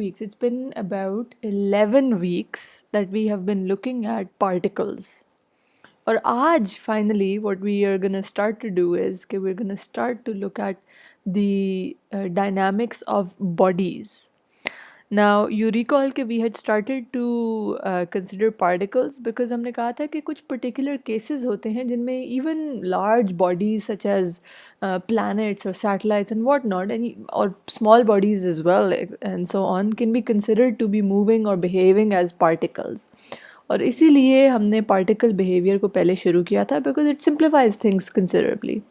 weeks. It's been about 11 weeks that we have been looking at particles. और आज finally what we are going to start to do is कि we're going to start to look at the dynamics of bodies. Now you recall कि we had started to consider particles because हमने कहा था कि कुछ particular cases होते हैं जिनमें even large bodies such as planets or satellites and whatnot or small bodies as well and so on can be considered to be moving or behaving as particles. और इसीलिए हमने particle behavior को पहले शुरू किया था because it simplifies things considerably.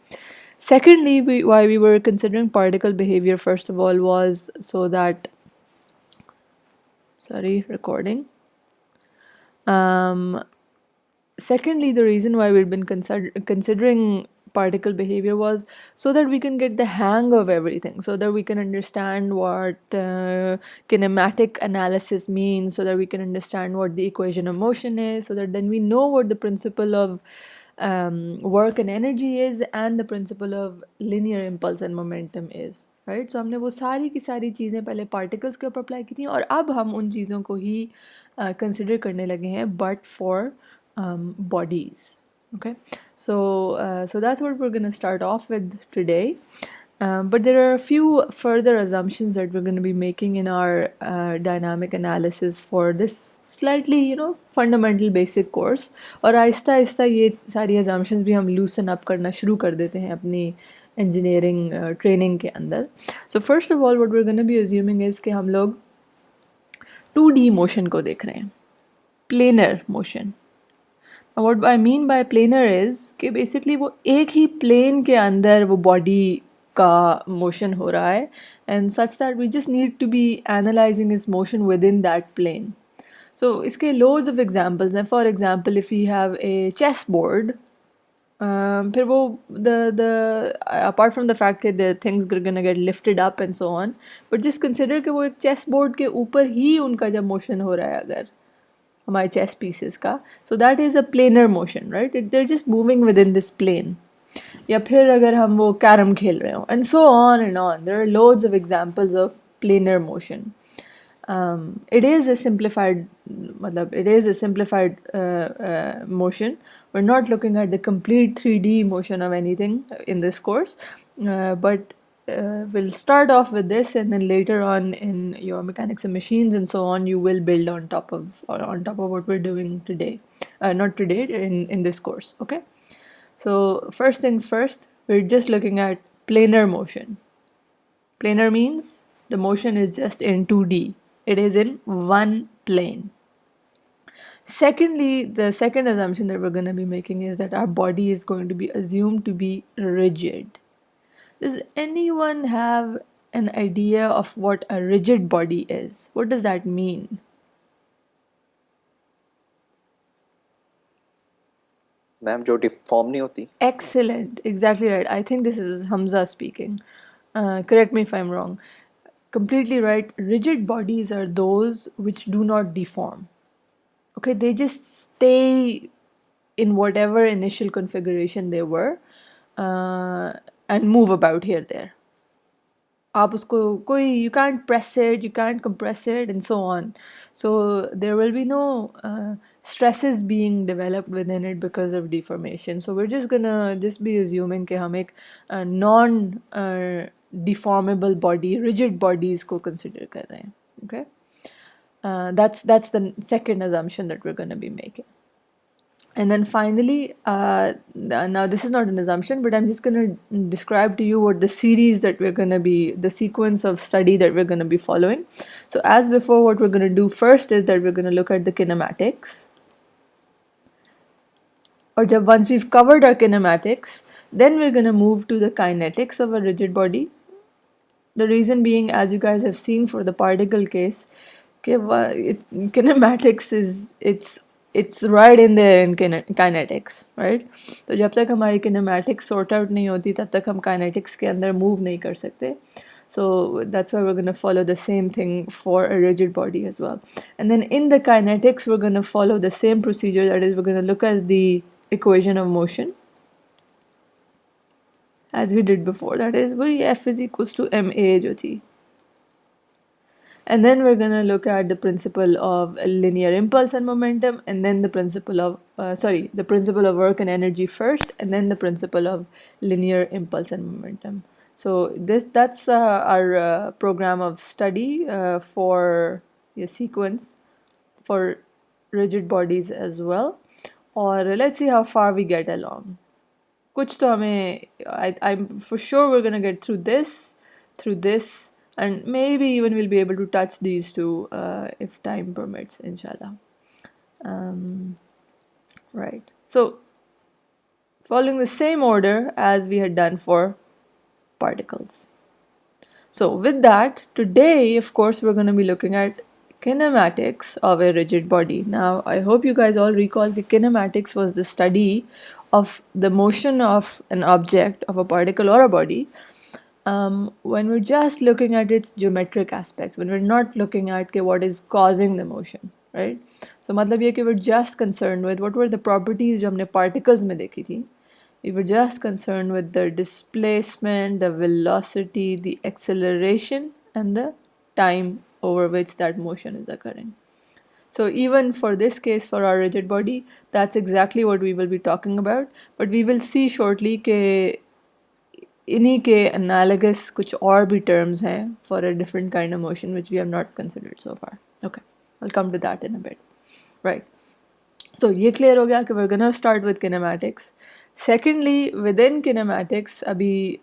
Secondly, why we were considering particle behavior first of all was so that recording. Secondly, the reason why we've been considering particle behavior was so that we can get the hang of everything, so that we can understand what kinematic analysis means, so that we can understand what the equation of motion is, so that then we know what the principle of work and energy is and the principle of linear impulse and momentum is. Right so हमने वो सारी की सारी चीज़ें पहले particles के ऊपर apply की थी और अब हम उन चीज़ों को ही कंसिडर करने लगे हैं but for bodies. Okay, so that's what we're going to start off with today. But there are a few further assumptions that we're going to be making in our dynamic analysis for this slightly fundamental basic course. और आहिस्ता आहिस्ता ये सारी assumptions भी हम loosen up करना शुरू कर देते हैं अपनी engineering training के अंदर. So first of all what we're going to be assuming is कि हम लोग 2D motion को देख रहे हैं, planar motion. What I mean by planar is कि basically वो एक ही plane के अंदर वो body का motion हो रहा है and such that we just need to be analyzing its motion within that plane. So इसके loads of examples हैं. For example, if we have a chessboard, फिर वो the apart from the fact that the things are gonna get lifted up and so on, but just consider कि वो एक chessboard के ऊपर ही उनका जब motion हो रहा है अगर हमारे chess pieces का, so that is a planar motion, right? They're just moving within this plane. या फिर अगर हम वो कैरम खेल रहे हो and so on and on. There are loads of examples of planar motion. It is a simplified motion. We're not looking at the complete 3D motion of anything in this course, but we'll start off with this and then later on in your mechanics of machines and so on you will build on top of what we're doing today, not today, in this course. Okay, so first things first, we're just looking at planar motion. Planar means the motion is just in 2D. It is in one plane. Secondly, the second assumption that we're going to be making is that our body is going to be assumed to be rigid. Does anyone have an idea of what a rigid body is? What does that mean? Ma'am जो deform नहीं होती. Excellent, exactly right. I think this is Hamza speaking. Correct me if I'm wrong. Completely right. Rigid bodies are those which do not deform. Okay, they just stay in whatever initial configuration they were and move about here there. आप उसको कोई, you can't press it, you can't compress it and so on. So there will be no stresses being developed within it because of deformation. So we're just gonna be assuming कि हम एक non deformable body, rigid bodies को consider कर रहे हैं. Okay, that's the second assumption that we're gonna be making. And then finally, now this is not an assumption, but I'm just going to describe to you what the series that we're going to be, the sequence of study that we're going to be following. So as before, what we're going to do first is that we're going to look at the kinematics. Or once we've covered our kinematics, then we're going to move to the kinetics of a rigid body. The reason being, as you guys have seen for the particle case, kinematics is, it's right in there in kinetics, right? तो जब तक हमारी kinematics sort out नहीं होती तब तक हम kinetics के अंदर move नहीं कर सकते. So that's why we're going to follow the same thing for a rigid body as well. And then in the kinetics, we're going to follow the same procedure. That is, we're going to look at the equation of motion as we did before. That is, वही F is equals to ma जो थी. And then we're going to look at the principle of linear impulse and momentum, and then the principle of, the principle of work and energy first, and then the principle of linear impulse and momentum. So that's our program of study for a sequence for rigid bodies as well. Or let's see how far we get along. कुछ तो हमें I'm for sure we're gonna get through this, and maybe even we'll be able to touch these two if time permits, inshallah. Right. So, following the same order as we had done for particles. So, with that, today, of course, we're going to be looking at kinematics of a rigid body. Now, I hope you guys all recall the kinematics was the study of the motion of an object, of a particle or a body, when we're just looking at its geometric aspects, when we're not looking at what is causing the motion, right? So, मतलब ये कि we're just concerned with what were the properties जो हमने particles में देखी थी. We were just concerned with the displacement, the velocity, the acceleration, and the time over which that motion is occurring. So even for this case, for our rigid body, that's exactly what we will be talking about. But we will see shortly कि इन्हीं के analogous कुछ और भी terms हैं for a different kind of motion which we have not considered so far. Okay, I'll come to that in a bit. Right. So ये clear हो गया कि we're gonna start with kinematics. Secondly, within kinematics, abhi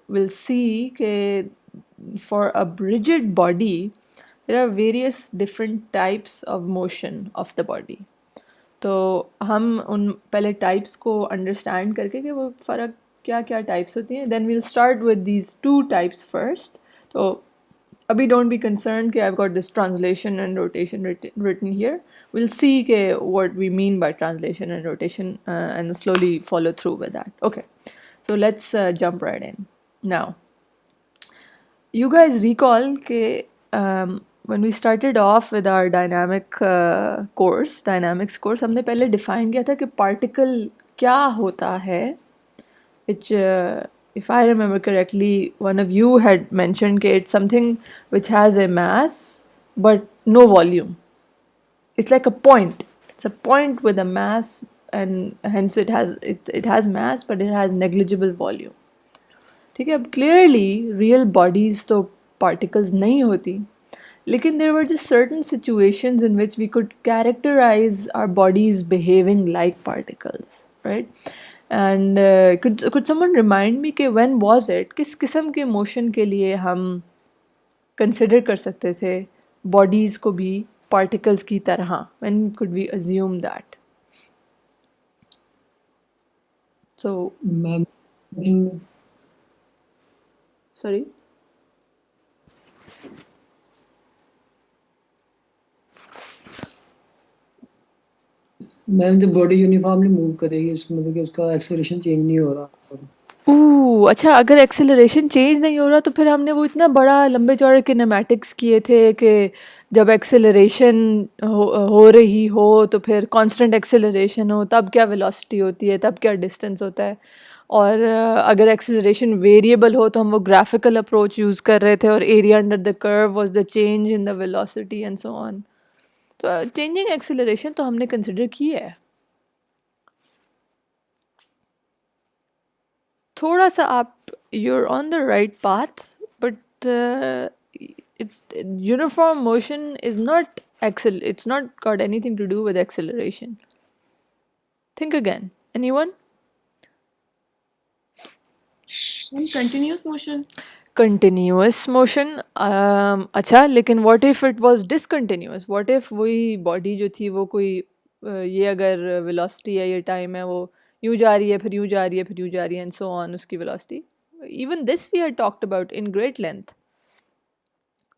we'll see कि for a rigid body, there are various different types of motion of the body. तो हम उन पहले types को understand करके कि वो फ़र्क क्या क्या types होती हैं. Then we'll start with these two types first. तो abhi don't be concerned कि I've got this translation and rotation written here. We'll see what we mean by translation and rotation and slowly follow through with that. Okay, so let's jump right in. Now, you guys recall when we started off with our dynamics course, हमने पहले define किया था कि particle क्या होता है, which if I remember correctly, one of you had mentioned that it's something which has a mass but no volume. It's like a point. It's a point with a mass, and hence it has mass, but it has negligible volume. ठीक है, अब clearly real bodies तो particles नहीं होती, लेकिन there were just certain situations in which we could characterize our bodies behaving like particles, right? And could someone remind me कि when was it, किस किस्म के motion के लिए हम consider कर सकते थे bodies को भी particles की तरह? When could we assume that? So, ma'am sorry? Ma'am जब बॉडी यूनिफॉर्मली मूव करेगी उसका मतलब कि उसका एक्सेलरेशन चेंज नहीं हो रहा. अच्छा, अगर एक्सेलरेशन चेंज नहीं हो रहा तो फिर हमने वो इतना बड़ा लंबे चौड़े किनेमैटिक्स किए थे कि जब एक्सेलरेशन हो रही हो तो फिर कांस्टेंट एक्सेलरेशन हो तब क्या वेलोसिटी होती है, तब क्या डिस्टेंस होता है, और अगर एक्सेलरेशन वेरिएबल हो तो हम वो ग्राफिकल अप्रोच यूज़ कर रहे थे और area under the curve was the change in the velocity and so on. तो चेंजिंग एक्सेलरेशन तो हमने कंसिडर की है. थोड़ा सा आप you're on the right path, but uniform motion is not it's not got anything to do with acceleration. Think again. Anyone? Continuous motion. Continuous motion. अच्छा, लेकिन what if it was discontinuous? What if वही body जो थी वो कोई ये अगर velocity है, ये time है, वो यूँ जा रही है, फिर यूँ जा रही है, फिर यूँ जा रही है, and so on, उसकी velocity. Even this we had talked about in great length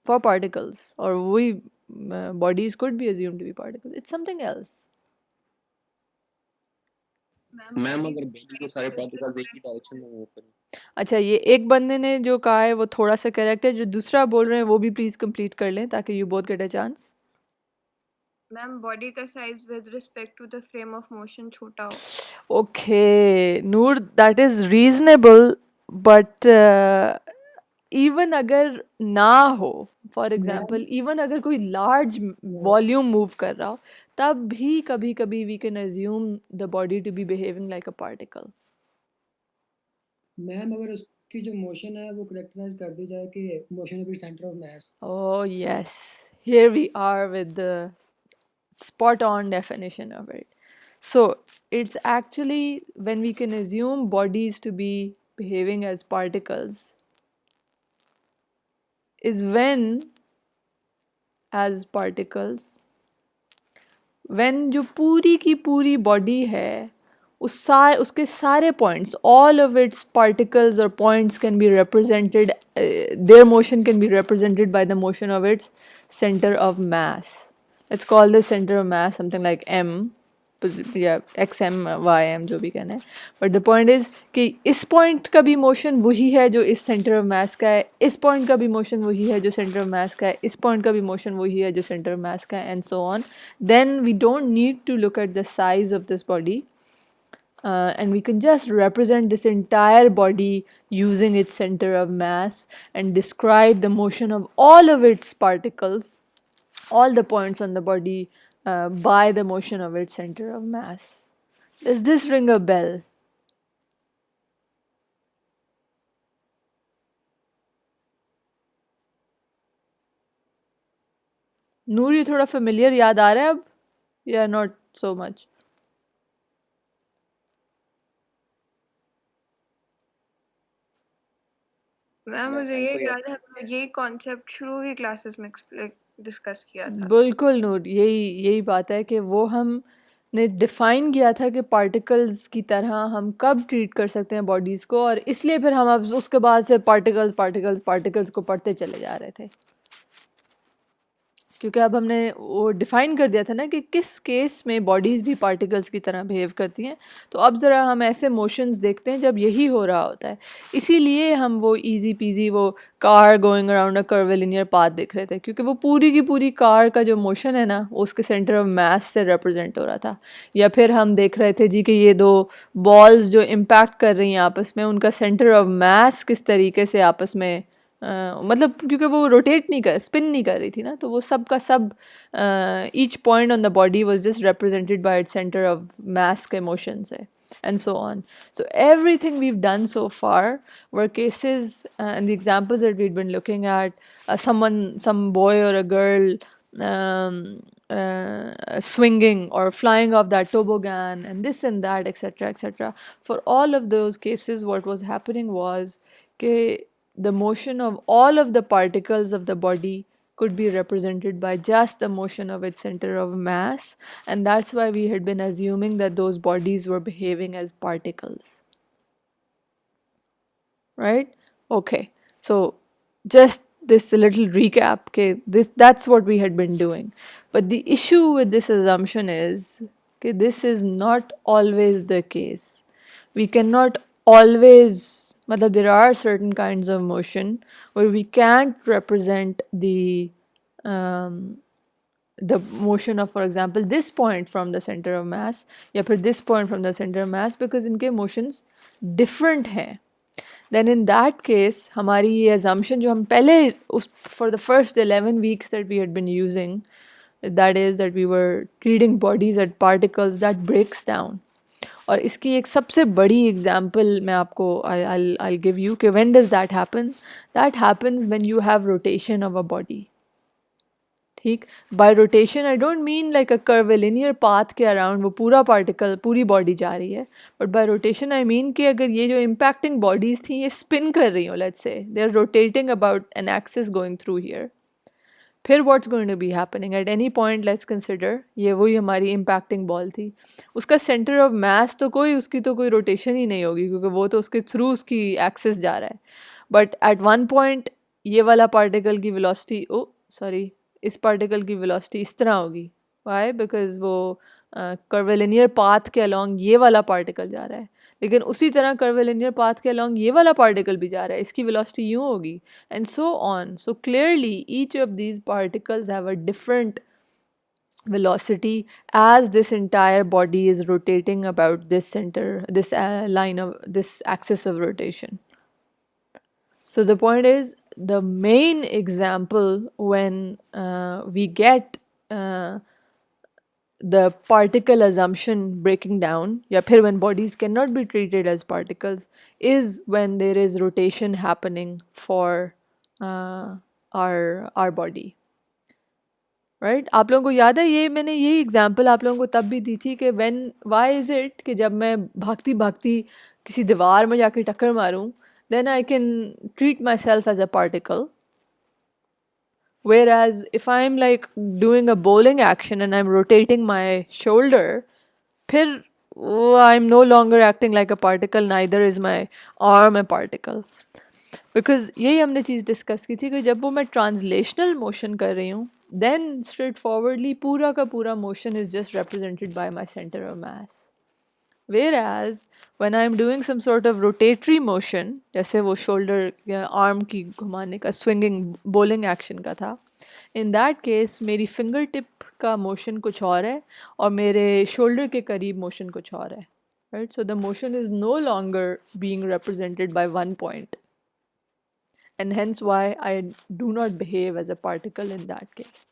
for particles, or we bodies could be assumed to be particles. It's something else. Ma'am अगर बॉडी के सारे पार्टिकल्स एक ही डायरेक्शन में move करें. अच्छा, ये एक बंदे ने जो कहा है वो थोड़ा सा करेक्ट है, जो दूसरा बोल रहे हैं वो भी प्लीज कंप्लीट कर लें ताकि you both get a chance. Ma'am body का size with respect to the frame of motion छोटा हो. Okay, Noor, that is reasonable, but even अगर ना हो, फॉर एग्जाम्पल इवन अगर कोई लार्ज वॉल्यूम मूव कर रहा हो, तब भी कभी कभी we can assume the body to be behaving like a particle. Ma'am अगर उसकी जो मोशन है वो करेक्टराइज कर दी जाए कि motion of centre of mass. Oh, yes. Here we are with the spot on definition of it. So, it's actually when we can assume bodies to be behaving as particles, is when, as particles, when जो पूरी की पूरी body है, उसके सारे points, all of its particles or points can be represented, their motion can be represented by the motion of its center of mass. Let's call this center of mass something like m, या x M Y M जो भी कहना है. But the point is कि इस point का भी motion वही है जो इस सेंटर ऑफ मास का है, इस पॉइंट का भी मोशन वही है जो सेंटर ऑफ मास का है, इस पॉइंट का भी मोशन वही है जो सेंटर ऑफ मास का है, and so on. Then we don't need to look at the size of this body, and we can just represent this entire body using its center of mass and describe the motion of all of its particles, all the points on the body, by the motion of its center of mass. Does this ring a bell? नूर, ये थोड़ा familiar याद आ रहा है अब, या not so much? Ma'am मुझे ये याद है हमने ये कॉन्सेप्ट शुरू की क्लासेस में डिस्कस किया था. बिल्कुल नूर, यही बात है कि वो हम ने डिफ़ाइन किया था कि पार्टिकल्स की तरह हम कब ट्रीट कर सकते हैं बॉडीज़ को, और इसलिए फिर हम अब उसके बाद से पार्टिकल्स पार्टिकल्स पार्टिकल्स को पढ़ते चले जा रहे थे, क्योंकि अब हमने वो डिफ़ाइन कर दिया था ना कि किस केस में बॉडीज़ भी पार्टिकल्स की तरह बिहेव करती हैं. तो अब ज़रा हम ऐसे मोशंस देखते हैं जब यही हो रहा होता है. इसीलिए हम वो इजी पीजी वो कार गोइंग अराउंड अ कर्विलिनियर पाथ देख रहे थे, क्योंकि वो पूरी की पूरी कार का जो मोशन है ना, वो उसके सेंटर ऑफ मास से रिप्रेजेंट हो रहा था. या फिर हम देख रहे थे जी कि ये दो बॉल्स जो इम्पैक्ट कर रही हैं आपस में, उनका सेंटर ऑफ मास किस तरीके से आपस में, मतलब क्योंकि वो रोटेट नहीं कर, स्पिन नहीं कर रही थी ना, तो वो सब का सब, each point on the body was just represented by its centre of mass के मोशन से, and so on. So everything we've done so far were cases, and the examples that we'd been looking at, some boy or a girl swinging or flying off that toboggan and this and that, etc., etc. For all of those cases, what was happening was that the motion of all of the particles of the body could be represented by just the motion of its center of mass, and that's why we had been assuming that those bodies were behaving as particles. Right? Okay, so just this little recap, okay, that's what we had been doing. But the issue with this assumption is, okay, this is not always the case. We cannot always, matlab there are certain kinds of motion where we can't represent the motion of, for example, this point from the center of mass, या फिर this point from the center of mass, because इनके motions different हैं. Then in that case, हमारी ये assumption जो हम पहले for the first 11 weeks that we had been using, that is that we were treating bodies as particles, that breaks down. और इसकी एक सबसे बड़ी एग्जाम्पल मैं आपको I'll give you कि when does that happen? That happens when you have rotation of a body. ठीक, bye rotation I don't mean like a curvilinear path के अराउंड वो पूरा पार्टिकल पूरी बॉडी जा रही है, but by rotation I mean कि अगर ये जो इम्पैक्टिंग बॉडीज़ थी ये स्पिन कर रही हो, let's say they are rotating about an axis going through here, फिर what's going to be happening at any point, let's consider ये वही हमारी इम्पैक्टिंग बॉल थी, उसका सेंटर ऑफ मास तो उसकी तो कोई रोटेशन ही नहीं होगी, क्योंकि वो तो उसके थ्रू उसकी एक्सिस जा रहा है. बट एट वन पॉइंट ये वाला पार्टिकल की वेलोसिटी, इस पार्टिकल की वेलोसिटी इस तरह होगी. वाई? बिकॉज वो कर्विलिनियर पाथ के अलॉन्ग ये वाला पार्टिकल जा रहा है, लेकिन उसी तरह कर्विलिनियर पाथ के अलॉन्ग ये वाला पार्टिकल भी जा रहा है, इसकी वेलोसिटी यूँ होगी, and so on. So clearly each of these particles have a different velocity as this entire body is rotating about this center, this line of this axis of rotation. So the point is, the main example when we get the particle assumption breaking down, या फिर when bodies cannot be treated as particles, is when there is rotation happening for our body. Right आप लोगों को याद है ये मैंने यही एग्जांपल आप लोगों को तब भी दी थी कि व्हेन व्हाई इज़ इट कि जब मैं भागती भागती किसी दीवार में जाके टक्कर मारूं then I can treat myself as a particle whereas if I'm like doing a bowling action and I'm rotating my shoulder फिर I'm no longer acting like a particle, neither is my arm a particle. Because यही हमने चीज़ discuss की थी कि जब वो मैं translational motion कर रही हूँ देन स्ट्रेट फॉरवर्डली पूरा का पूरा motion is just represented by my centre of mass. Whereas when I'm doing some sort of rotatory motion, जैसे वो शोल्डर या आर्म की घुमाने का स्विंगिंग बॉलिंग एक्शन का था, in that case मेरी फिंगर टिप का मोशन कुछ और है और मेरे शोल्डर के करीब मोशन कुछ और है, right? So the motion is no longer being represented by one point. And hence why I do not behave as a particle in that case.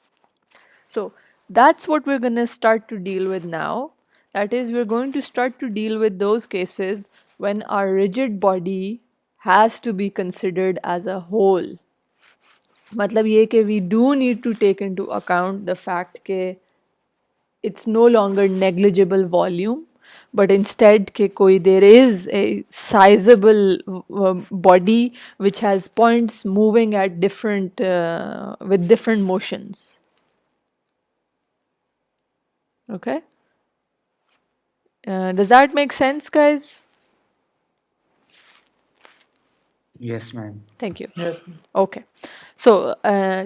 So that's what we're going to start to deal with now. That is, we're going to start to deal with those cases when our rigid body has to be considered as a whole. मतलब ये कि we do need to take into account the fact कि it's no longer negligible volume, but instead कि कोई there is a sizable body which has points moving at different with different motions. Okay, does that make sense, guys? Yes, ma'am. Thank you. Yes. Okay, so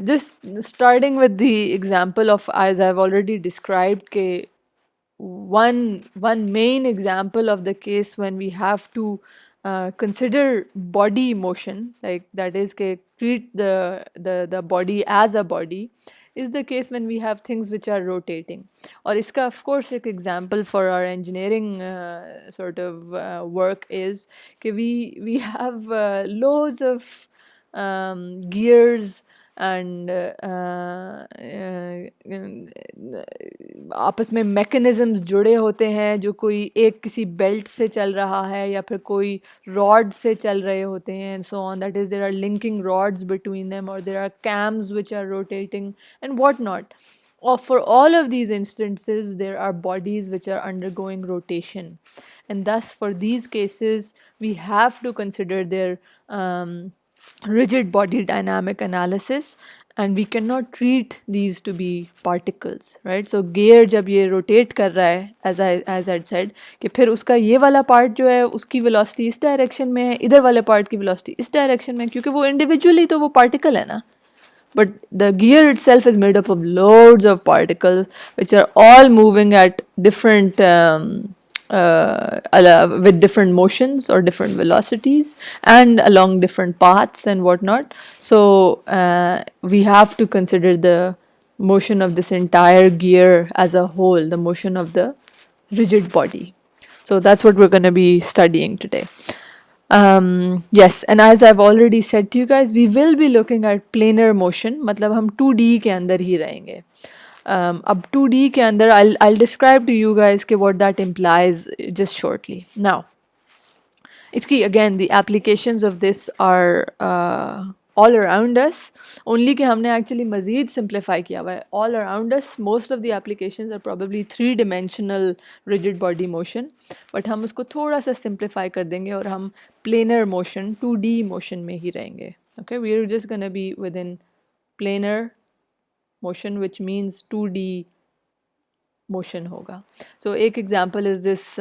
just starting with the example of, as I've already described, ke one main example of the case when we have to consider body motion, like that is ke treat the body as a body, is the case when we have things which are rotating. और इसका of course एक example for our engineering sort of work is कि we have loads of gears and आपस में mechanisms जुड़े होते हैं जो कोई एक किसी belt से चल रहा है या फिर कोई rod से चल रहे होते हैं and so on. That is, there are linking rods between them or there are cams which are rotating and whatnot. Or for all of these instances, there are bodies which are undergoing rotation. And thus, for these cases, we have to consider their rigid body dynamic analysis, and we cannot treat these to be particles, right? So gear जब ये rotate कर रहा है, as I said, कि फिर उसका ये वाला part जो है उसकी velocity इस direction में है, इधर वाले part की velocity इस direction में है, क्योंकि वो individually तो वो particle है ना. But the gear itself is made up of loads of particles which are all moving at different with different motions or different velocities and along different paths and whatnot. So we have to consider the motion of this entire gear as a whole, the motion of the rigid body. So that's what we're going to be studying today. Yes, and as I've already said to you guys, we will be looking at planar motion. मतलब हम 2D के अंदर ही रहेंगे. अब 2D के अंदर I'll describe to you guys कि what that implies just shortly. Now, इसकी again the applications of this are all around us. Only कि हमने actually मज़ीद simplify किया हुआ है. All around us, most of the applications are probably 3-dimensional rigid body motion. But हम उसको थोड़ा सा simplify कर देंगे और हम planar motion, 2D motion में ही रहेंगे. Okay, we are just gonna be within planar motion, which means 2D motion होगा. So एक example is this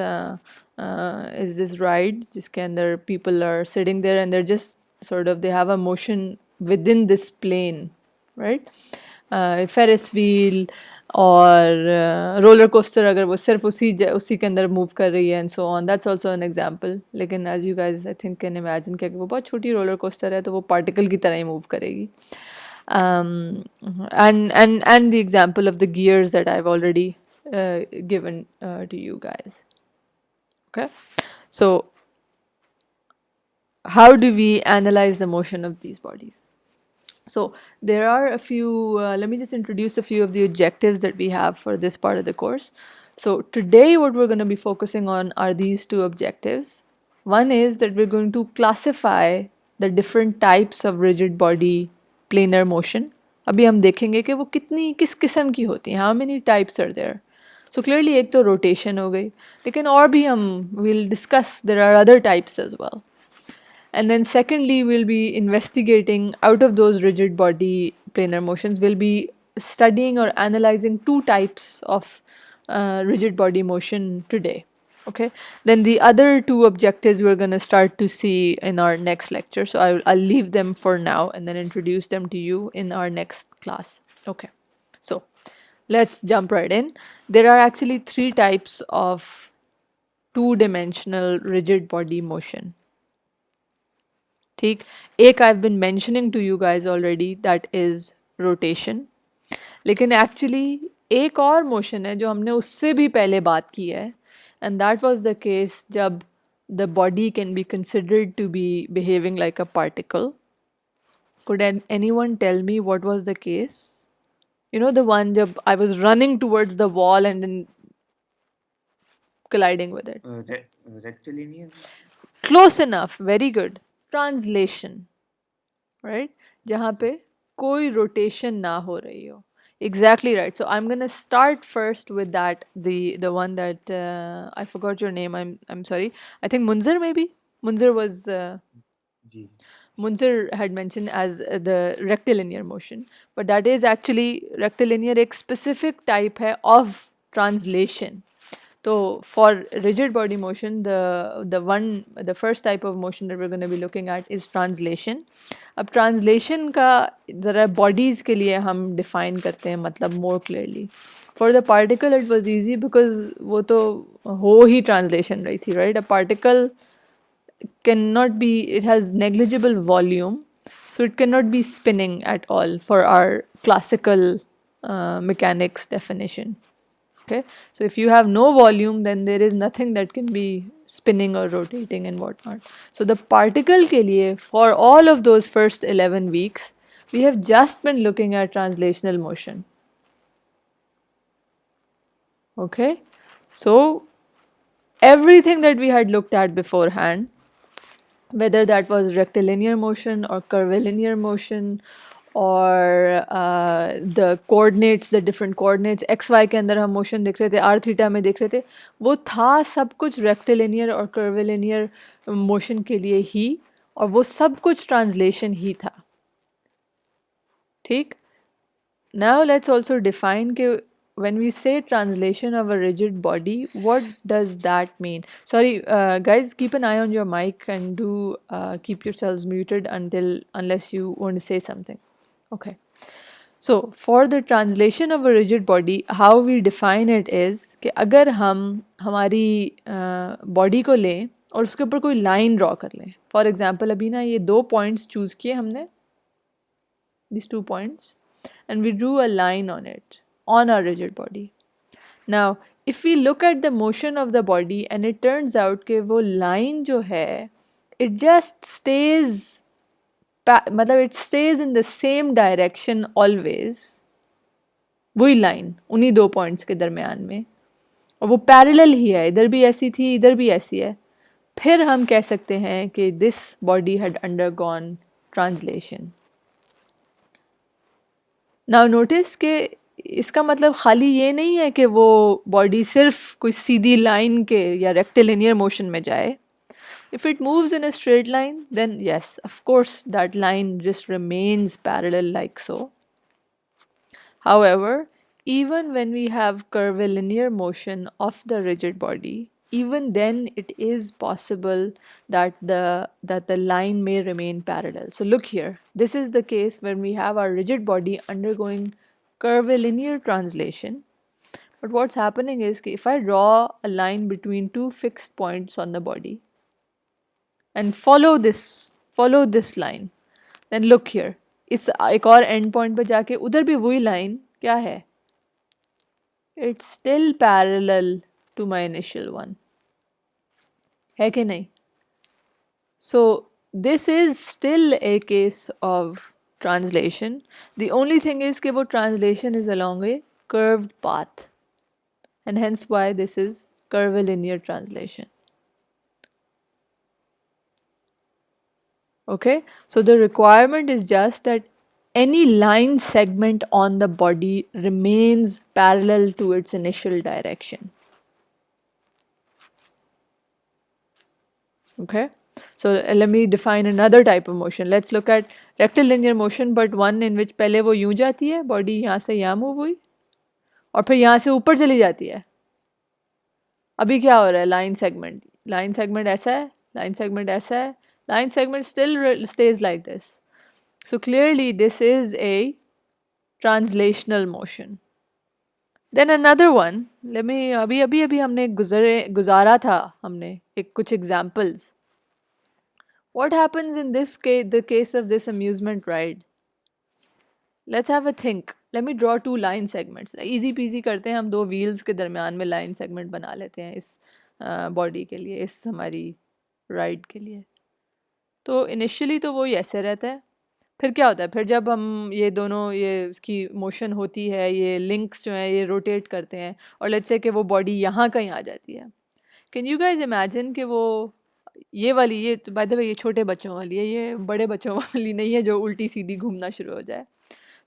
ride जिसके अंदर people are sitting there and they're just sort of, they have a motion within this plane, right? Ferris wheel और roller coaster अगर वो सिर्फ उसी के अंदर move कर रही है and so on, that's also an example. लेकिन as you guys I think can imagine कि वो बहुत छोटी roller coaster है तो वो particle की तरह ही move करेगी. And the example of the gears that I've already given to you guys. Okay, so how do we analyze the motion of these bodies? So there are a few, let me just introduce a few of the objectives that we have for this part of the course. So today what we're going to be focusing on are these two objectives. One is that we're going to classify the different types of rigid body planar motion. अभी हम देखेंगे कि वो कितनी किस किस्म की होती हैं, how many types are there. So clearly एक तो rotation हो गई, लेकिन और भी हम we'll discuss there are other types as well. And then secondly, we'll be investigating out of those rigid body planar motions, we'll be studying or analyzing two types of rigid body motion today. Okay, then the other two objectives we're going to start to see in our next lecture. So I'll leave them for now and then introduce them to you in our next class. Okay, so let's jump right in. There are actually three types of two-dimensional rigid body motion. ठीक, एक I've been mentioning to you guys already, that is rotation. लेकिन actually एक और motion है जो हमने उससे भी पहले बात की है, and that was the case जब the body can be considered to be behaving like a particle. Could anyone tell me what was the case? You know, the one जब I was running towards the wall and then colliding with it. Rectilinear. Close enough, very good. Translation, right? जहाँ पे कोई rotation ना हो रही हो. Exactly right. So I'm gonna start first with that, the one that I forgot your name. I'm sorry. I think Munzir maybe. Munzir was G. Munzir had mentioned as the rectilinear motion, but that is actually rectilinear एक specific type है of translation. So for rigid body motion, the first type of motion that we're going to be looking at is translation. अब translation का ज़रा bodies के लिए हम define करते हैं मतलब more clearly. For the particle it was easy because वो तो हो ही translation रही थी, right? A particle cannot be, it has negligible volume, so it cannot be spinning at all for our classical mechanics definition. Okay, so if you have no volume, then there is nothing that can be spinning or rotating and whatnot. So the particle ke liye, for all of those first 11 weeks, we have just been looking at translational motion. Okay, so everything that we had looked at beforehand, whether that was rectilinear motion or curvilinear motion or the coordinates, the different coordinates, x y के अंदर हम motion देख रहे थे, r theta में देख रहे थे, वो था सब कुछ rectilinear और curvilinear motion के लिए ही, और वो सब कुछ translation ही था. ठीक? Now let's also define कि when we say translation of a rigid body, what does that mean? Sorry, guys, keep an eye on your mic and do keep yourselves muted unless you want to say something. Okay. So for the translation of a rigid body, how we define it is कि अगर हम हमारी body को लें और उसके ऊपर कोई line draw कर लें. For example, अभी ना ये दो points choose किए हमने, these 2 points, and we drew a line on it, on our rigid body. Now, if we look at the motion of the body and it turns out कि वो line जो है, it just stays, मतलब it stays in the same direction always, वही line उन्हीं दो points के दरमियान में, और वो parallel ही है, इधर भी ऐसी थी, इधर भी ऐसी है, फिर हम कह सकते हैं कि this body had undergone translation. Now notice कि इसका मतलब खाली ये नहीं है कि वो body सिर्फ कोई सीधी line के या rectilinear motion में जाए. If it moves in a straight line, then yes, of course, that line just remains parallel like so. However, even when we have curvilinear motion of the rigid body, even then it is possible that the line may remain parallel. So look here, this is the case when we have our rigid body undergoing curvilinear translation. But what's happening is if I draw a line between two fixed points on the body, and follow this line, then look here, इस एक और end point पर जाके उधर भी वही line क्या है? It's still parallel to my initial one, है कि नहीं? So this is still a case of translation. The only thing is कि वो translation is along a curved path, and hence why this is curvilinear translation. Okay, so the requirement is just that any line segment on the body remains parallel to its initial direction. Okay, so let me define another type of motion. Let's look at rectilinear motion, but one in which पहले वो यूं जाती है, body यहाँ से यहाँ move हुई और फिर यहाँ से ऊपर चली जाती है. अभी क्या हो रहा है? लाइन सेगमेंट ऐसा है, लाइन सेगमेंट ऐसा है, line segment still stays like this. So clearly this is a translational motion. Then another one, let me अभी हमने गुजारा था हमने एक कुछ examples. What happens in this case, the case of this amusement ride? Let's have a think. Let me draw two line segments. Easy peasy करते हैं हम, दो wheels के दरमियान में line segment बना लेते हैं इस body के लिए, इस हमारी ride के लिए. तो इनिशियली तो वो ऐसे रहता है, फिर क्या होता है, फिर जब हम ये दोनों ये इसकी मोशन होती है, ये लिंक्स जो हैं ये रोटेट करते हैं और लेट्स से कि वो बॉडी यहाँ कहीं आ जाती है. कैन यू गाइज इमेजिन कि वो ये वाली, ये बाय द वे ये छोटे बच्चों वाली है, ये बड़े बच्चों वाली नहीं है जो उल्टी सीधी घूमना शुरू हो जाए.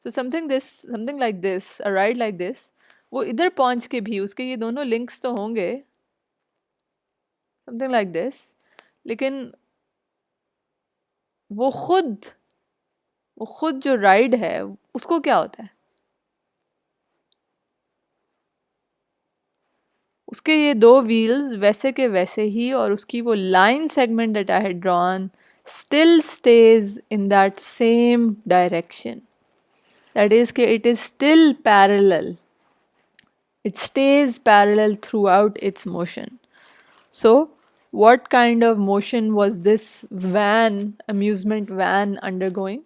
So something like this, a ride like this, वो इधर पहुँच के भी उसके ये दोनों लिंक्स तो होंगे, समथिंग लाइक दिस, लेकिन वो खुद जो राइड है उसको क्या होता है, उसके ये दो व्हील्स वैसे के वैसे ही, और उसकी वो line segment that I had drawn still stays in that same direction. That is कि it is still parallel. It stays parallel throughout its motion. So what kind of motion was this amusement van undergoing?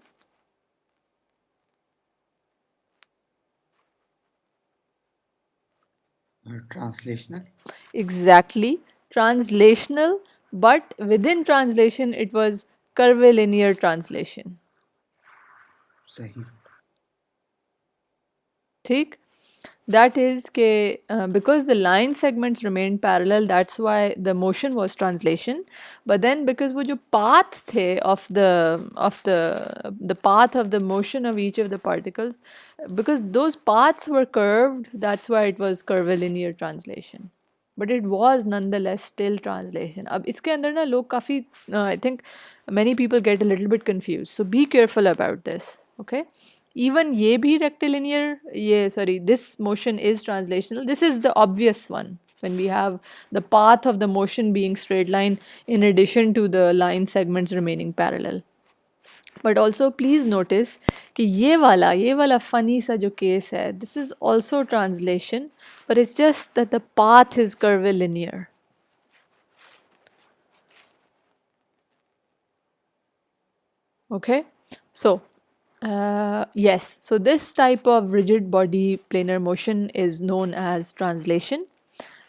Translational. Exactly, translational, but within translation it was curvilinear translation. सही. ठीक, that is because the line segments remained parallel, that's why the motion was translation. But then because वो जो path थे of the path of the motion of each of the particles, because those paths were curved, that's why it was curvilinear translation. But it was nonetheless still translation. अब इसके अंदर ना लोग काफ़ी I think many people get a little bit confused, so be careful about this. Okay, even ये भी rectilinear, this motion is translational. This is the obvious one when we have the path of the motion being straight line in addition to the line segments remaining parallel. But also please notice कि ये वाला funny सा जो case है, this is also translation, but it's just that the path is curvilinear. Okay, so yes, so this type of rigid body planar motion is known as translation,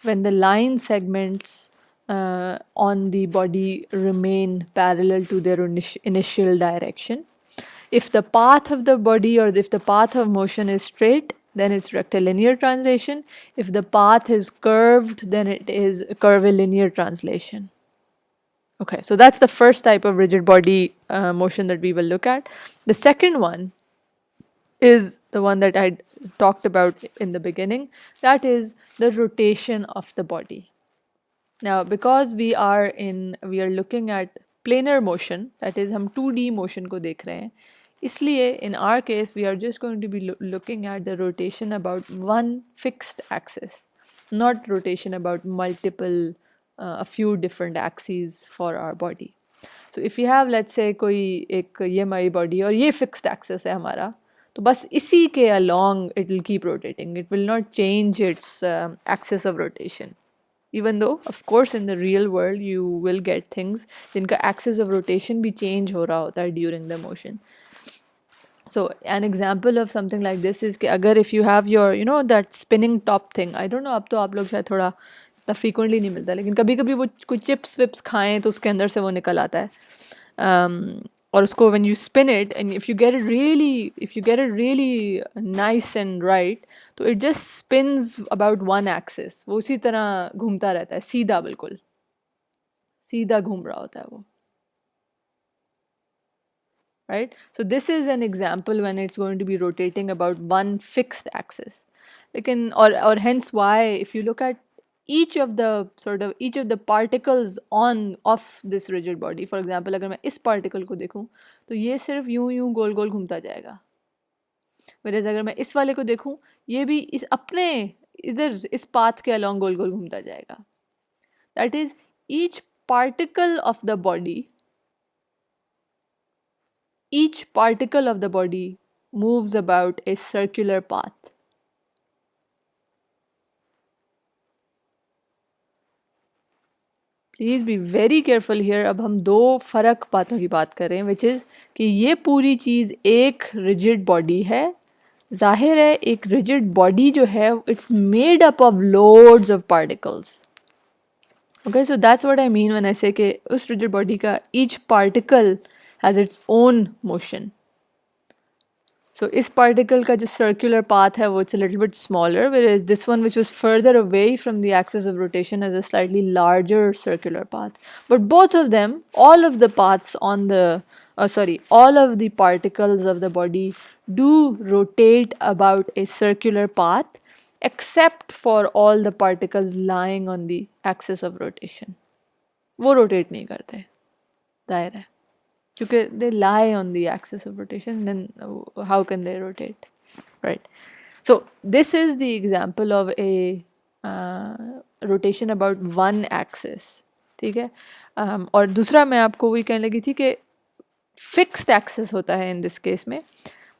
when the line segments on the body remain parallel to their initial direction. If the path of the body or if the path of motion is straight, then it's rectilinear translation. If the path is curved, then it is curvilinear translation. Okay, so that's the first type of rigid body motion that we will look at. The second one is the one that I talked about in the beginning. That is the rotation of the body. Now, because we are looking at planar motion, that is हम 2D motion को देख रहे हैं, इसलिए in our case we are just going to be looking at the rotation about one fixed axis, not rotation about multiple a few different axes for our body. So if you have, let's say, कोई एक ये हमारी body और ये fixed axis है हमारा, तो बस इसी के along it will keep rotating. It will not change its axis of rotation. Even though, of course, in the real world you will get things जिनका axis of rotation भी change हो रहा होता है during the motion. So an example of something like this is कि अगर if you have your, that spinning top thing, I don't know, अब तो आप लोग शायद थोड़ा इतना frequently नहीं मिलता, लेकिन कभी कभी वो कुछ चिप्स विप्स खाएं तो उसके अंदर से वो निकल आता है. और उसको when you spin it and if you get it really nice and right, तो it just spins about one axis. वो उसी तरह घूमता रहता है, सीधा, बिल्कुल सीधा घूम रहा होता है वो, right? So this is an example when it's going to be rotating about one fixed axis. लेकिन or hence why if you look at each of the particles of this rigid body, for example अगर मैं इस particle को देखूं तो ये सिर्फ यूं गोल गोल घूमता जाएगा, whereas अगर मैं इस वाले को देखूं ये भी इस अपने इधर इस path के along गोल गोल घूमता जाएगा. That is, each particle of the body moves about a circular path. Please be very careful here. अब हम दो फ़र्क बातों की बात कर रहे हैं, which is कि ये पूरी चीज़ एक rigid body है. जाहिर है एक rigid body जो है it's made up of loads of particles. Okay, so that's what I mean when I say कि उस rigid body का each particle has its own motion. So इस particle का जो circular path है वो it's a little bit smaller, whereas this one which was further away from the axis of rotation has a slightly larger circular path. But both of them, all of the particles of the body do rotate about a circular path, except for all the particles lying on the axis of rotation. वो rotate नहीं करते, दायरा है. Because they lie on the axis of rotation, then how can they rotate, right? So this is the example of a rotation about one axis, ठीक है. और दूसरा मैं आपको वही कहने लगी थी कि fixed axis होता है in this case में,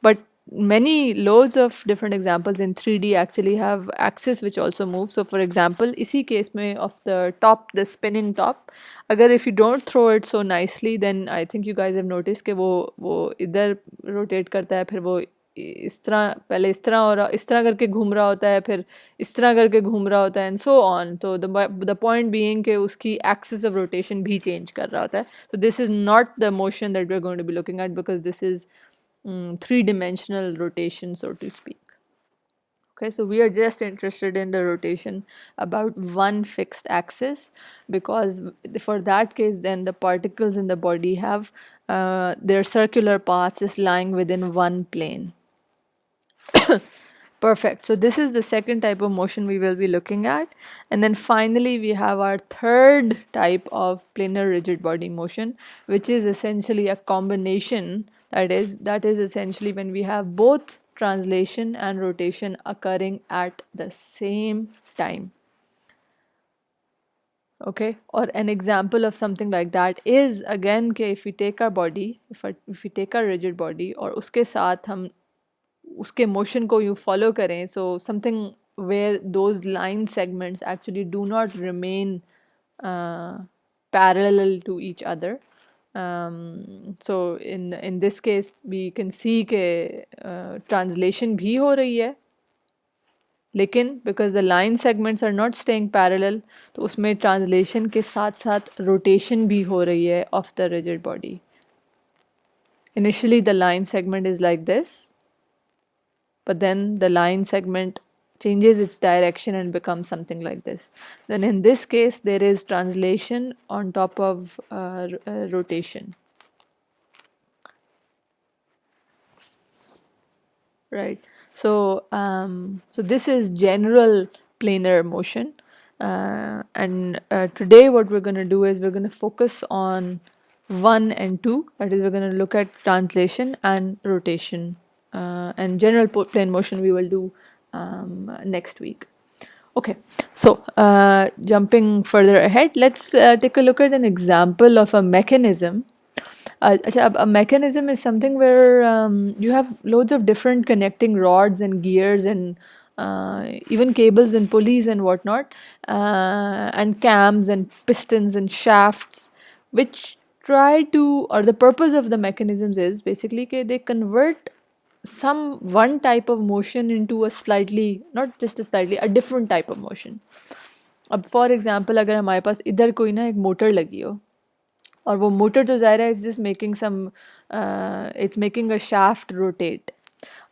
but loads of different examples in 3D actually have axis which also move. So for example इसी case में of the spinning top, अगर if you don't throw it so nicely, then I think you guys have noticed कि वो इधर rotate करता है, फिर वो इस तरह पहले इस तरह और इस तरह करके घूम रहा होता है, फिर इस तरह करके घूम रहा होता है, and so on. So the point being कि उसकी axis of rotation भी change कर रहा होता है. So this is not the motion that we're going to be looking at, because this is three-dimensional rotation, so to speak. Okay, so we are just interested in the rotation about one fixed axis, because for that case then the particles in the body have their circular paths just lying within one plane. Perfect. So this is the second type of motion we will be looking at. And then finally we have our third type of planar rigid body motion, which is essentially a combination. That is essentially when we have both translation and rotation occurring at the same time. Okay, or an example of something like that is again कि if we take our body, if we take our rigid body और उसके साथ हम उसके motion को यूँ follow करें, so something where those line segments actually do not remain parallel to each other. So in this case we can see कि translation भी हो रही है, लेकिन because the line segments are not staying parallel, तो उसमें translation के साथ साथ rotation भी हो रही है of the rigid body. Initially the line segment is like this, but then the line segment changes its direction and becomes something like this. Then in this case there is translation on top of rotation. Right. So so this is general planar motion, and today what we're going to do is we're going to focus on 1 and 2. That is, we're going to look at translation and rotation, and general plane motion we will do next week. Okay, so jumping further ahead, let's take a look at an example of a mechanism. A mechanism is something where you have loads of different connecting rods and gears and even cables and pulleys and whatnot, and cams and pistons and shafts, which try to, or the purpose of the mechanisms is basically that they convert one type of motion into a slightly, not just a slightly, a different type of motion. अब for example अगर हमारे पास इधर कोई ना एक motor लगी हो, और वो मोटर तो ज़ाहिर है is just making some it's making a shaft rotate.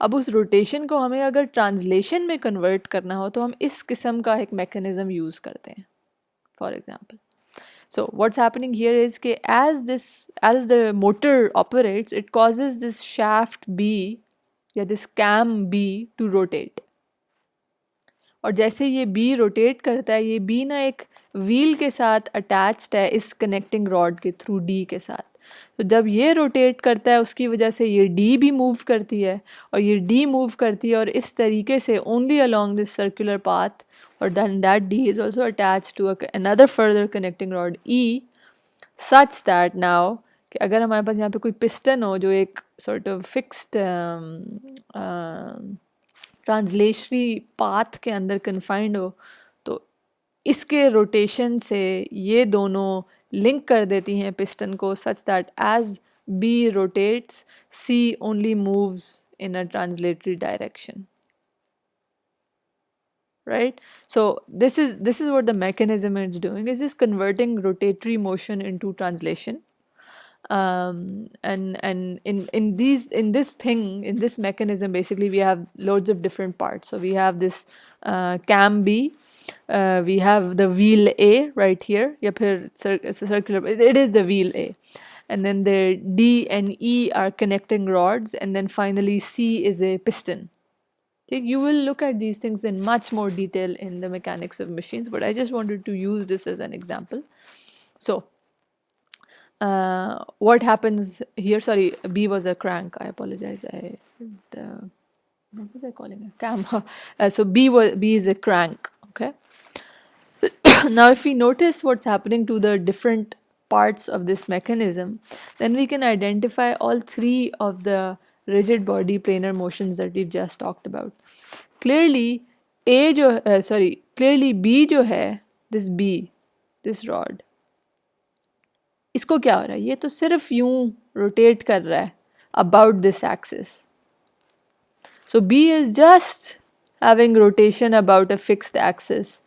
अब उस रोटेशन को हमें अगर ट्रांसलेशन में कन्वर्ट करना हो तो हम इस किस्म का एक मैकेनिज़्म यूज़ करते हैं. For example, so what's happening here is कि as the motor operates, it causes this shaft B या this cam B to rotate. और जैसे ये बी रोटेट करता है, ये बी ना एक व्हील के साथ अटैच्ड है इस कनेक्टिंग रॉड के थ्रू डी के साथ. तो जब ये रोटेट करता है उसकी वजह से ये डी भी मूव करती है और ये डी मूव करती है, और इस तरीके से only along this circular path, और then that D is also attached to another further connecting rod E, such that now कि अगर हमारे पास यहाँ पे कोई पिस्टन हो जो एक sort of fixed ट्रांसलेशनरी पाथ के अंदर कन्फाइंड हो, तो इसके रोटेशन से ये दोनों लिंक कर देती हैं पिस्टन को, such that as B rotates C only moves in a translatory direction. Right, so this is what the mechanism is doing, is just converting rotatory motion into translation. And in this mechanism basically we have loads of different parts. So we have this cam B, we have the wheel A right here, या फिर it's a circular, it is the wheel A, and then the D and E are connecting rods, and then finally C is a piston. You will look at these things in much more detail in the mechanics of machines, but I just wanted to use this as an example. So what happens here, sorry, B was a crank, I apologize, what was I calling it, cam. So B is a crank, okay. Now if we notice what's happening to the different parts of this mechanism, then we can identify all three of the rigid body planar motions that we've just talked about. Clearly clearly B जो है, this rod, इसको क्या हो रहा है, ये तो सिर्फ यूं रोटेट कर रहा है about this axis. So B is just having rotation about a fixed axis,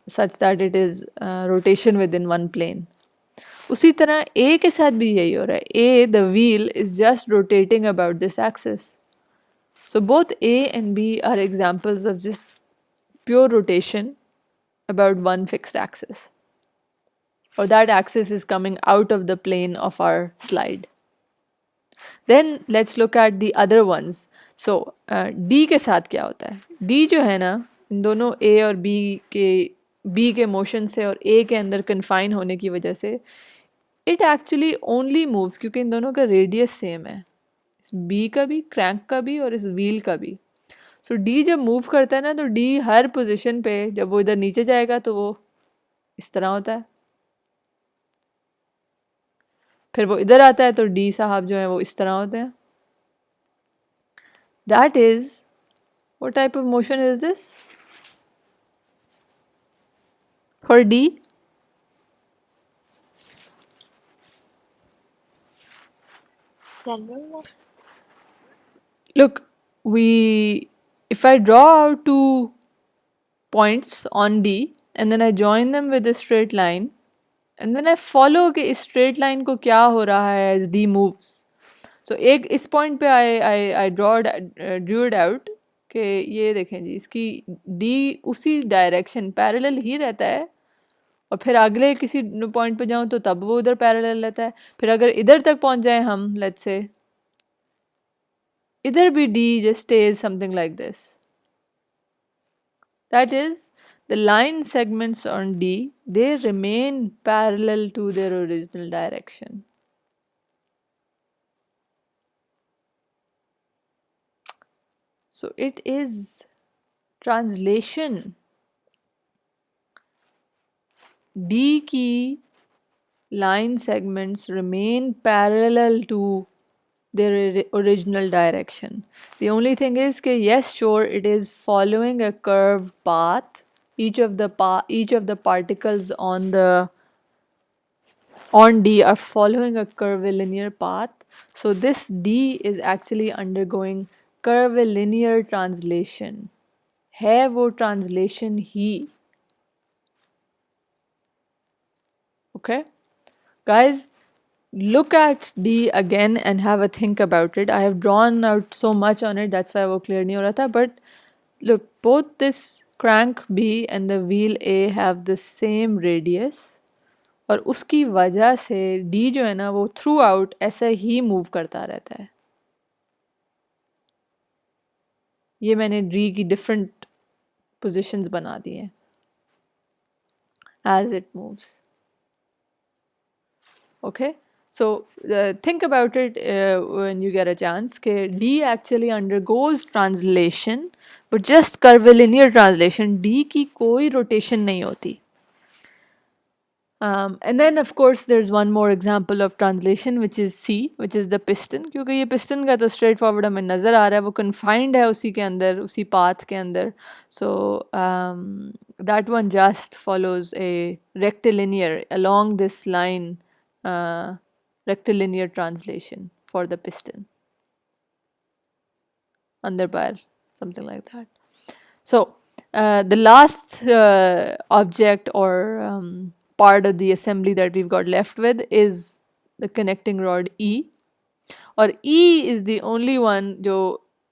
such that it is rotation within one plane. उसी तरह A के साथ भी यही हो रहा है. A, the wheel, is just rotating about this axis. So both A and B are examples of just pure rotation about one fixed axis, or that axis is coming out of the plane of our slide. Then let's look at the other ones. So D के साथ क्या होता है? D जो है ना, इन दोनों A और B के मोशन से और A के अंदर कन्फाइन होने की वजह से इट एक्चुअली ओनली मूव्स, क्योंकि इन दोनों का रेडियस सेम है, इस बी का भी, क्रैंक का भी और इस व्हील का भी. सो डी जब मूव करता है ना, तो डी हर पोजीशन पे जब वो इधर नीचे जाएगा तो वो इस तरह होता है, फिर वो इधर आता है तो डी साहब जो है वो इस तरह होते हैं. That is, what type of motion is this for D? Look, if I draw out two points on D and then I join them with a straight line and then I follow कि इस straight line को क्या हो रहा है as D moves. So एक इस point पे I drew it out कि ये देखें जी, इसकी D उसी direction parallel ही रहता है, और फिर अगले किसी पॉइंट पे जाऊँ तो तब वो उधर पैरेलल रहता है. फिर अगर इधर तक पहुँच जाए हम, लेट्स से इधर भी D just stays something like this. That is, the line segments on D, they remain parallel to their original direction. So it is translation. D की line segments remain parallel to their original direction. The only thing is that yes, sure, it is following a curved path. Each of the particles on D are following a curvilinear path. So this D is actually undergoing curvilinear translation. है वो translation he. Okay, guys, look at D again and have a think about it. I have drawn out so much on it, that's why वो clear नहीं हो रहा था. But look, both this crank B and the wheel A have the same radius. और उसकी वजह से D जो है ना वो थ्रू आउट ऐसे ही मूव करता रहता है. ये मैंने D की different positions बना दी हैं as it moves. Okay, so think about it when you get a chance. कि D actually undergoes translation, but just curvilinear translation. D की कोई rotation नहीं होती. And then of course there's one more example of translation, which is C, which is the piston. क्योंकि ये piston का तो straight forward हमें नज़र आ रहा है, वो confined है उसी के अंदर, उसी path के अंदर. So that one just follows a rectilinear along this line, rectilinear translation for the piston. Under bar, something like that. So the last object or part of the assembly that we've got left with is the connecting rod E. और E is the only one जो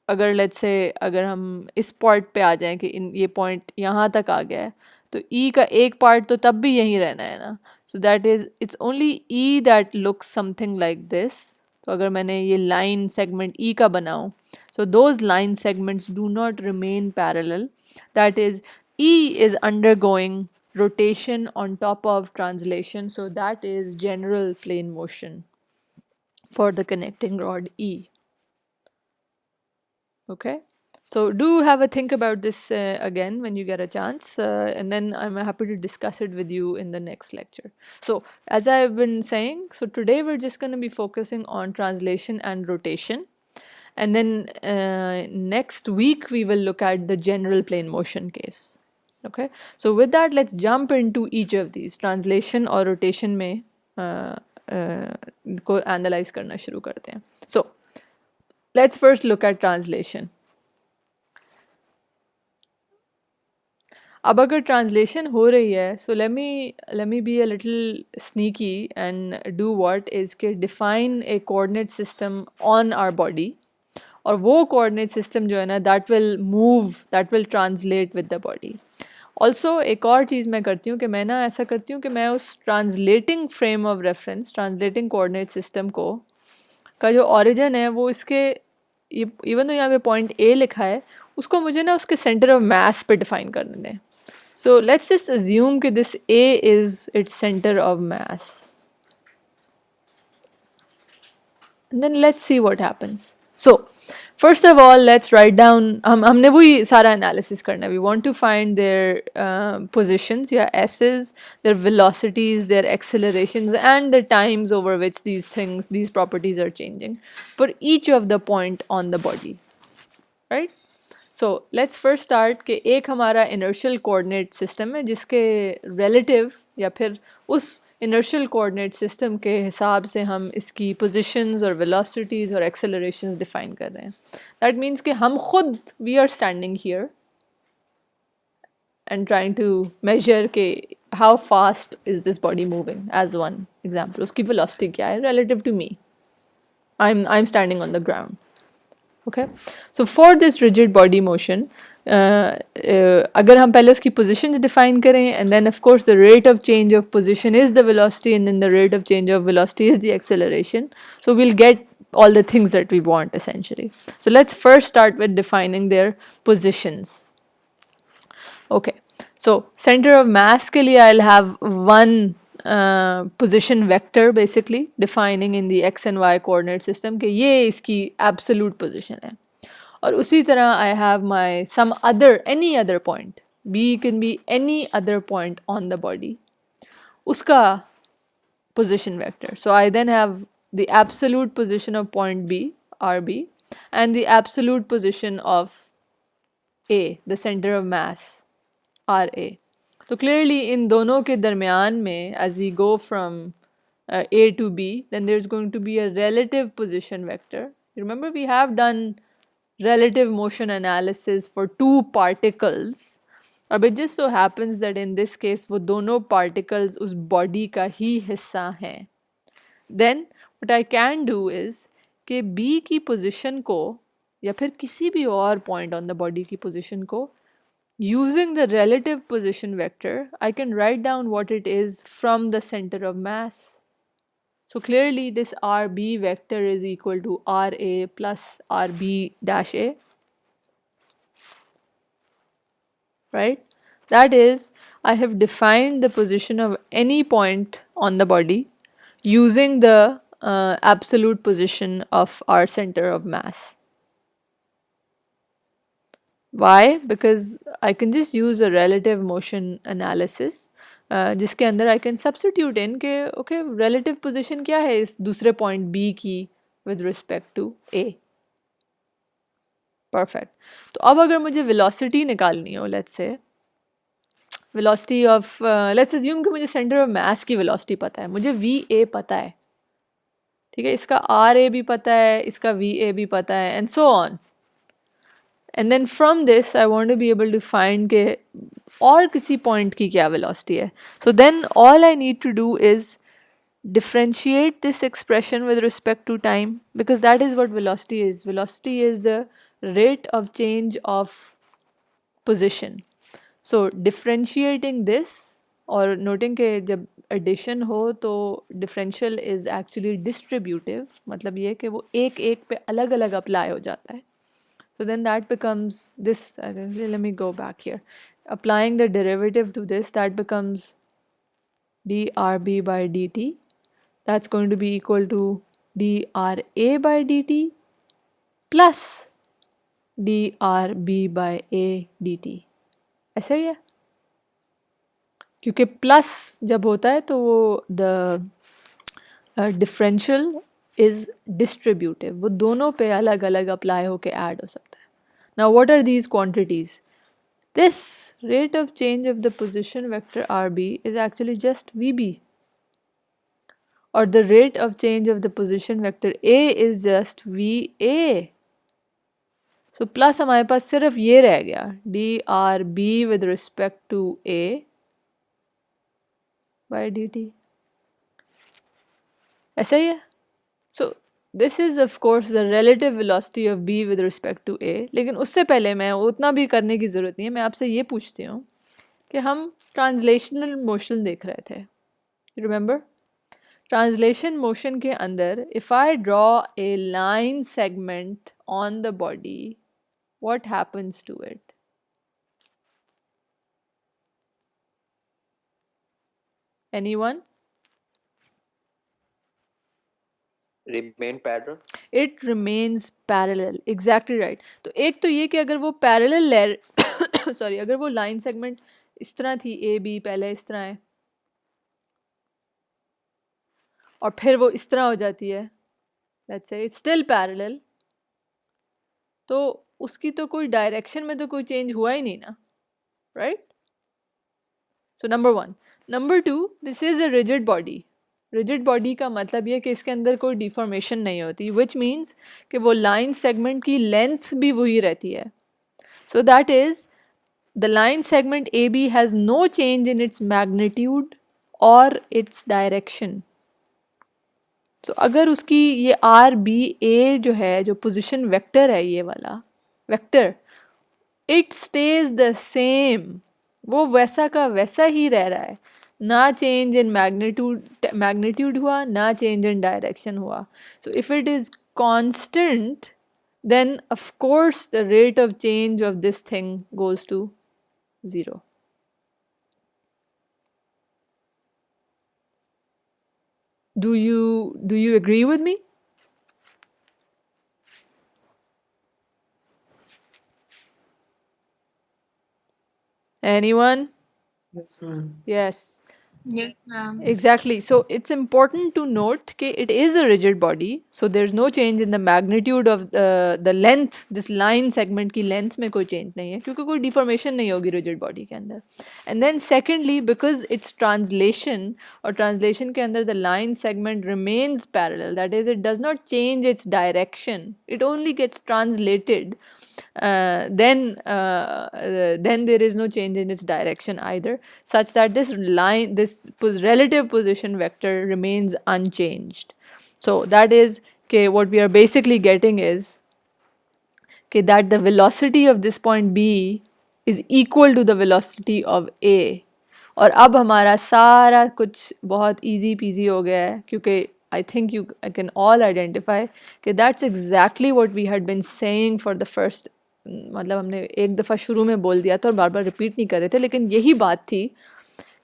अगर let's say अगर हम इस point पे आ जाएं कि ये point यहाँ तक आ गया है तो E का एक part तो तब भी यहीं रहना है ना. So that is, it's only E that looks something like this. तो अगर मैंने ये line segment E का बनाऊं, so those line segments do not remain parallel. That is, E is undergoing rotation on top of translation, so that is general plane motion for the connecting rod E. Okay, so do have a think about this again when you get a chance, and then I'm happy to discuss it with you in the next lecture. So as I've been saying, so today we're just going to be focusing on translation and rotation, and then next week we will look at the general plane motion case. Okay, so with that, let's jump into each of these. Translation और rotation में को analyze करना शुरू करते हैं. So let's first look at translation. अब अगर translation हो रही है, so let me be a little sneaky and do what is कि define a coordinate system on our body. और वो coordinate system जो है ना that will move, that will translate with the body. Also एक और चीज़ मैं करती हूँ कि मैं ना ऐसा करती हूँ कि मैं उस translating frame of reference, translating coordinate system को का जो origin है वो इसके even though यहाँ पे point A लिखा है उसको मुझे ना उसके center of mass पे define करने दें. So let's just assume कि this A is its center of mass. And then let's see what happens. So first of all, let's write down, हमने वही सारा analysis करना है. We want to find their positions, या S's, their velocities, their accelerations, and the times over which these properties are changing for each of the point on the body, right? So let's first start कि एक हमारा inertial coordinate system है जिसके relative या फिर उस inertial coordinate system के हिसाब से हम इसकी positions और velocities और accelerations define कर रहे हैं. That means कि हम खुद we are standing here and trying to measure कि how fast is this body moving as one example. उसकी velocity क्या है relative to me. I'm standing on the ground. Okay, so for this rigid body motion, अगर हम पहले उसकी position define करें, and then of course the rate of change of position is the velocity, and then the rate of change of velocity is the acceleration. So we'll get all the things that we want essentially. So let's first start with defining their positions. Okay, so center of mass के लिए I'll have one position vector basically defining in the x and y coordinate system कि ये इसकी absolute position है. और उसी तरह I have my any other point. B can be any other point on the body. उसका position vector. So I then have the absolute position of point B, RB, and the absolute position of A, the center of mass, RA. So clearly in दोनों के दरमियान में as we go from A to B, then there's going to be a relative position vector. You remember we have done relative motion analysis for two particles. अब it just so happens that in this case वो दोनों particles उस body का ही हिस्सा हैं. then what I can do is कि B की position को या फिर किसी भी और point on the body की position को using the relative position vector, I can write down what it is from the center of mass. So clearly this RB vector is equal to RA plus RB dash A, right? That is, I have defined the position of any point on the body using the absolute position of our center of mass. Why? Because I can just use a relative motion analysis जिसके अंदर I can substitute in के okay relative position क्या है इस दूसरे point B की with respect to A. Perfect. तो अब अगर मुझे velocity निकालनी हो, let's say velocity of let's assume कि मुझे center of mass की velocity पता है, मुझे VA पता है, ठीक है, इसका RA भी पता है, इसका VA भी पता है, and so on. And then from this I want to be able to find के और किसी point की क्या velocity है. So then all I need to do is differentiate this expression with respect to time, because that is what velocity is. Velocity is the rate of change of position. So differentiating this, और noting के जब addition हो तो differential is actually distributive, मतलब ये कि वो एक एक पे अलग अलग apply हो जाता है. So then that becomes this, let me go back here. Applying the derivative to this, that becomes drb by dt. That's going to be equal to dra by dt plus drb by a dt. ऐसा ही है, क्योंकि plus जब होता है तो वो the differential is distributive, वो दोनों पे अलग अलग अप्लाई होके ऐड हो सकता है. Now what are these quantities? This rate of change of the position vector RB is actually just VB, or the rate of change of the position vector A is just VA. So plus हमारे पास सिर्फ ये रह गया DRB with respect to A by dt. ऐसा ही है. So this is of course the relative velocity of B with respect to A. लेकिन उससे पहले मैं उतना भी करने की ज़रूरत नहीं है. मैं आपसे ये पूछती हूँ कि हम ट्रांसलेशनल मोशन देख रहे थे, रिमेंबर? ट्रांसलेशन मोशन के अंदर if I draw a line segment on the body, what happens to it? Anyone? remain parallel. It remains parallel. Exactly right. तो एक तो ये कि अगर वो parallel layer sorry, अगर वो line segment इस तरह थी, A B पहले इस तरह है और फिर वो इस तरह हो जाती है, let's say it's still parallel, तो उसकी तो कोई डायरेक्शन में तो कोई चेंज हुआ ही नहीं ना, right? So number one. Number two, this is a rigid body. Rigid body का मतलब ये कि इसके अंदर कोई डिफॉर्मेशन नहीं होती, विच मीन्स कि वो लाइन सेगमेंट की लेंथ भी वही रहती है. So that is the line segment A B has no change in its magnitude और इट्स डायरेक्शन. सो अगर उसकी ये आर बी ए जो है, जो पोजिशन वेक्टर है, ये वाला vector, it stage the same, वो वैसा का वैसा ही रह रहा है, ना चेंज इन मैग्नीट्यूड हुआ, ना चेंज इन डायरेक्शन हुआ. So if it is constant then of course the rate of change of this thing goes to 0. Do you agree with me? Anyone? Yes, ma'am. Yes. Yes, ma'am. Exactly. So it's important to note that it is a rigid body. So there's no change in the magnitude of the length. This line segment की length में कोई change नहीं है, क्योंकि कोई deformation नहीं होगी rigid body के अंदर. And then secondly, because it's translation, और translation के अंदर the line segment remains parallel. That is, it does not change its direction. It only gets translated. Then there is no change in its direction either, such that this relative position vector remains unchanged. So that is okay, what we are basically getting is okay, that the velocity of this point B is equal to the velocity of A. और अब हमारा सारा कुछ बहुत easy peasy हो गया है क्योंकि I think you can all identify कि that's exactly what we had been saying for the first मतलब हमने एक दफ़ा शुरू में बोल दिया था और बार बार रिपीट नहीं कर रहे थे, लेकिन यही बात थी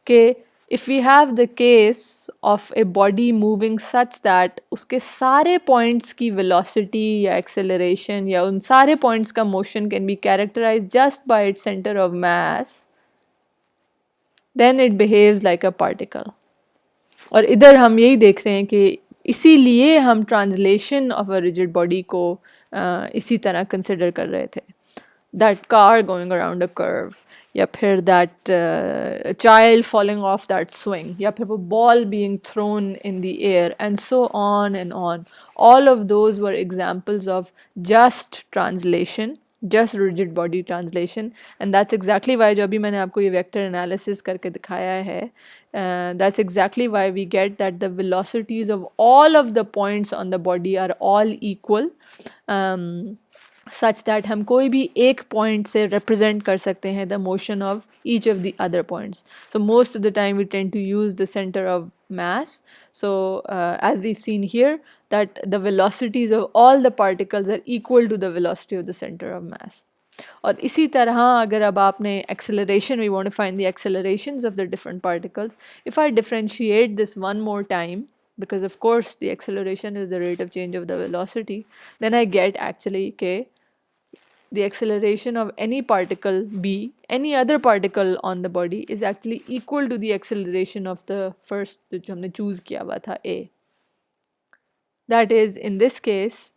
कि if we have the case of a body moving such that उसके सारे points की velocity या acceleration या उन सारे points का motion can be characterized just by its center of mass, then it behaves like a particle. और इधर हम यही देख रहे हैं कि इसीलिए हम translation of a rigid body को इसी तरह consider कर रहे थे. That car going around a curve, या फिर that child falling off that swing, या फिर वो ball being thrown in the air, and so on and on. All of those were examples of just translation, just rigid body translation, and that's exactly why जो अभी मैंने आपको ये vector analysis करके दिखाया है, that's exactly why we get that the velocities of all of the points on the body are all equal. Such that हम कोई भी एक point से represent कर सकते हैं the motion of each of the other points. So most of the time we tend to use the center of mass. So as we've seen here, that the velocities of all the particles are equal to the velocity of the center of mass. और इसी तरह अगर अब आपने acceleration, we want to find the accelerations of the different particles. If I differentiate this one more time, because of course the acceleration is the rate of change of the velocity, then I get actually okay, the acceleration of any particle B, any other particle on the body is actually equal to the acceleration of the first जो हमने choose किया हुआ था A. That is, in this case,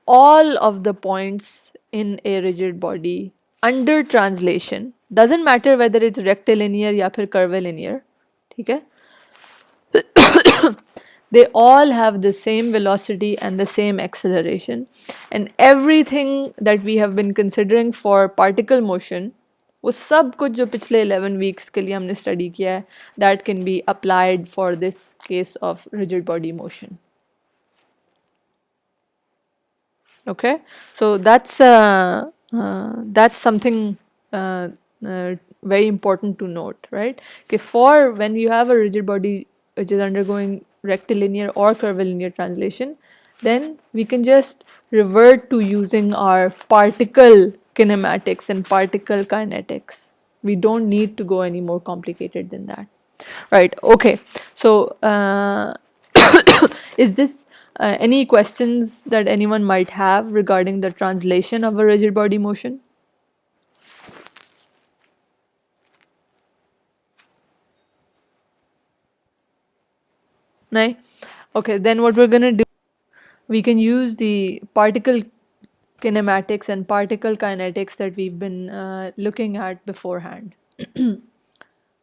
all of the points in a rigid body under translation, doesn't matter whether it's rectilinear या फिर curvilinear, ठीक है? They all have the same velocity and the same acceleration, and everything that we have been considering for particle motion, वो सब कुछ जो पिछले 11 weeks के लिए हमने study किया है, that can be applied for this case of rigid body motion. Okay, so that's something very important to note, right? Okay, for when you have a rigid body which is undergoing rectilinear or curvilinear translation, then we can just revert to using our particle kinematics and particle kinetics. We don't need to go any more complicated than that. Right, okay. So, is this any questions that anyone might have regarding the translation of a rigid body motion? No? Okay, then what we're going to do, we can use the particle kinematics and particle kinetics that we've been looking at beforehand.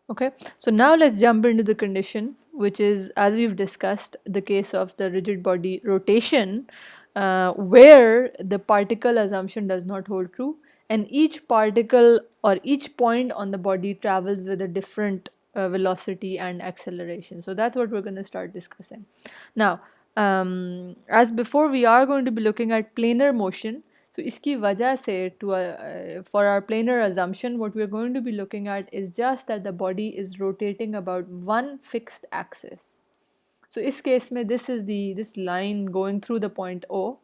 Okay, so now let's jump into the condition, which is, as we've discussed, the case of the rigid body rotation, where the particle assumption does not hold true, and each particle or each point on the body travels with a different velocity and acceleration. So that's what we're going to start discussing. Now, as before, we are going to be looking at planar motion. So iski wajah se for our planar assumption, what we're going to be looking at is just that the body is rotating about one fixed axis. So in this case, this line going through the point O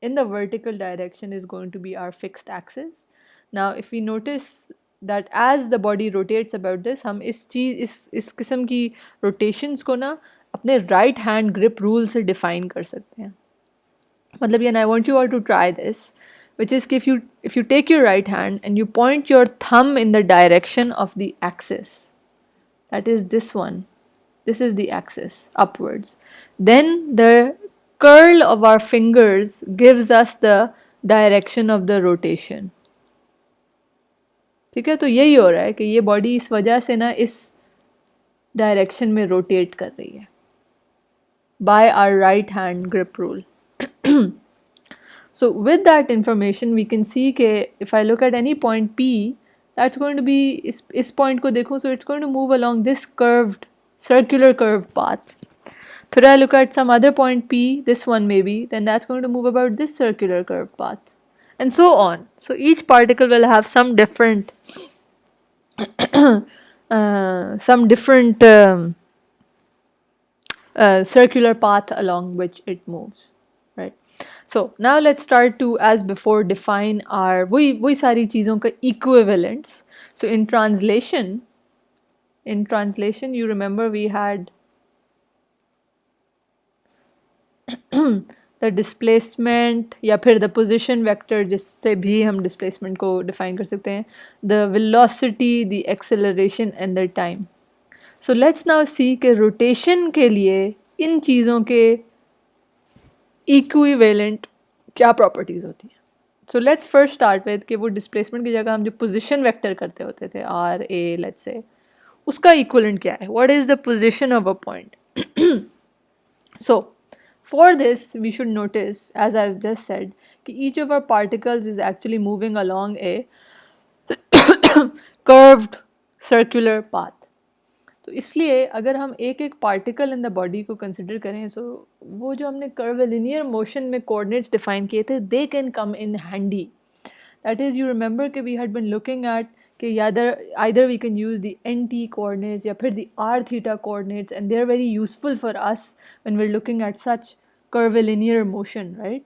in the vertical direction is going to be our fixed axis. Now, if we notice that as the body rotates about this, हम इस किस्म की rotations को ना अपने right hand grip rule से define कर सकते हैं. मतलब and I want you all to try this, which is if you take your right hand and you point your thumb in the direction of the axis, that is this one, this is the axis upwards, then the curl of our fingers gives us the direction of the rotation. ठीक है, तो यही हो रहा है कि ये body इस वजह से ना इस डायरेक्शन में रोटेट कर रही है by our right hand grip rule. So with that information we can see that if I look at any point P, that's going to be इस point को देखो, so it's going to move along this curved circular curved path. फिर I look at some other point P, this one maybe, then that's going to move about this circular curved path, and so on. So each particle will have some different circular path along which it moves, right? So now let's start to, as before, define our वही सारी चीज़ों का equivalents. So in translation, you remember we had the displacement या फिर the position vector जिससे भी हम displacement को define कर सकते हैं, the velocity, the acceleration and the time. So let's now see कि rotation के लिए इन चीज़ों के equivalent क्या properties होती हैं. So let's first start with कि वो displacement की जगह हम जो position vector करते होते थे R A let's say, उसका equivalent क्या है? What is the position of a point? So for this we should notice, as I've just said, कि each of our particles is actually moving along a curved circular path. तो इसलिए अगर हम एक एक पार्टिकल इन द बॉडी को consider करें, so वो जो हमने कर्विलिनियर मोशन में कोऑर्डिनेट्स डिफाइन किए थे, they can come in handy. That is, you remember कि we had been looking at कि either we can use the NT coordinates या फिर the R theta coordinates, and they are very useful for us when we're looking at such curvilinear motion, right?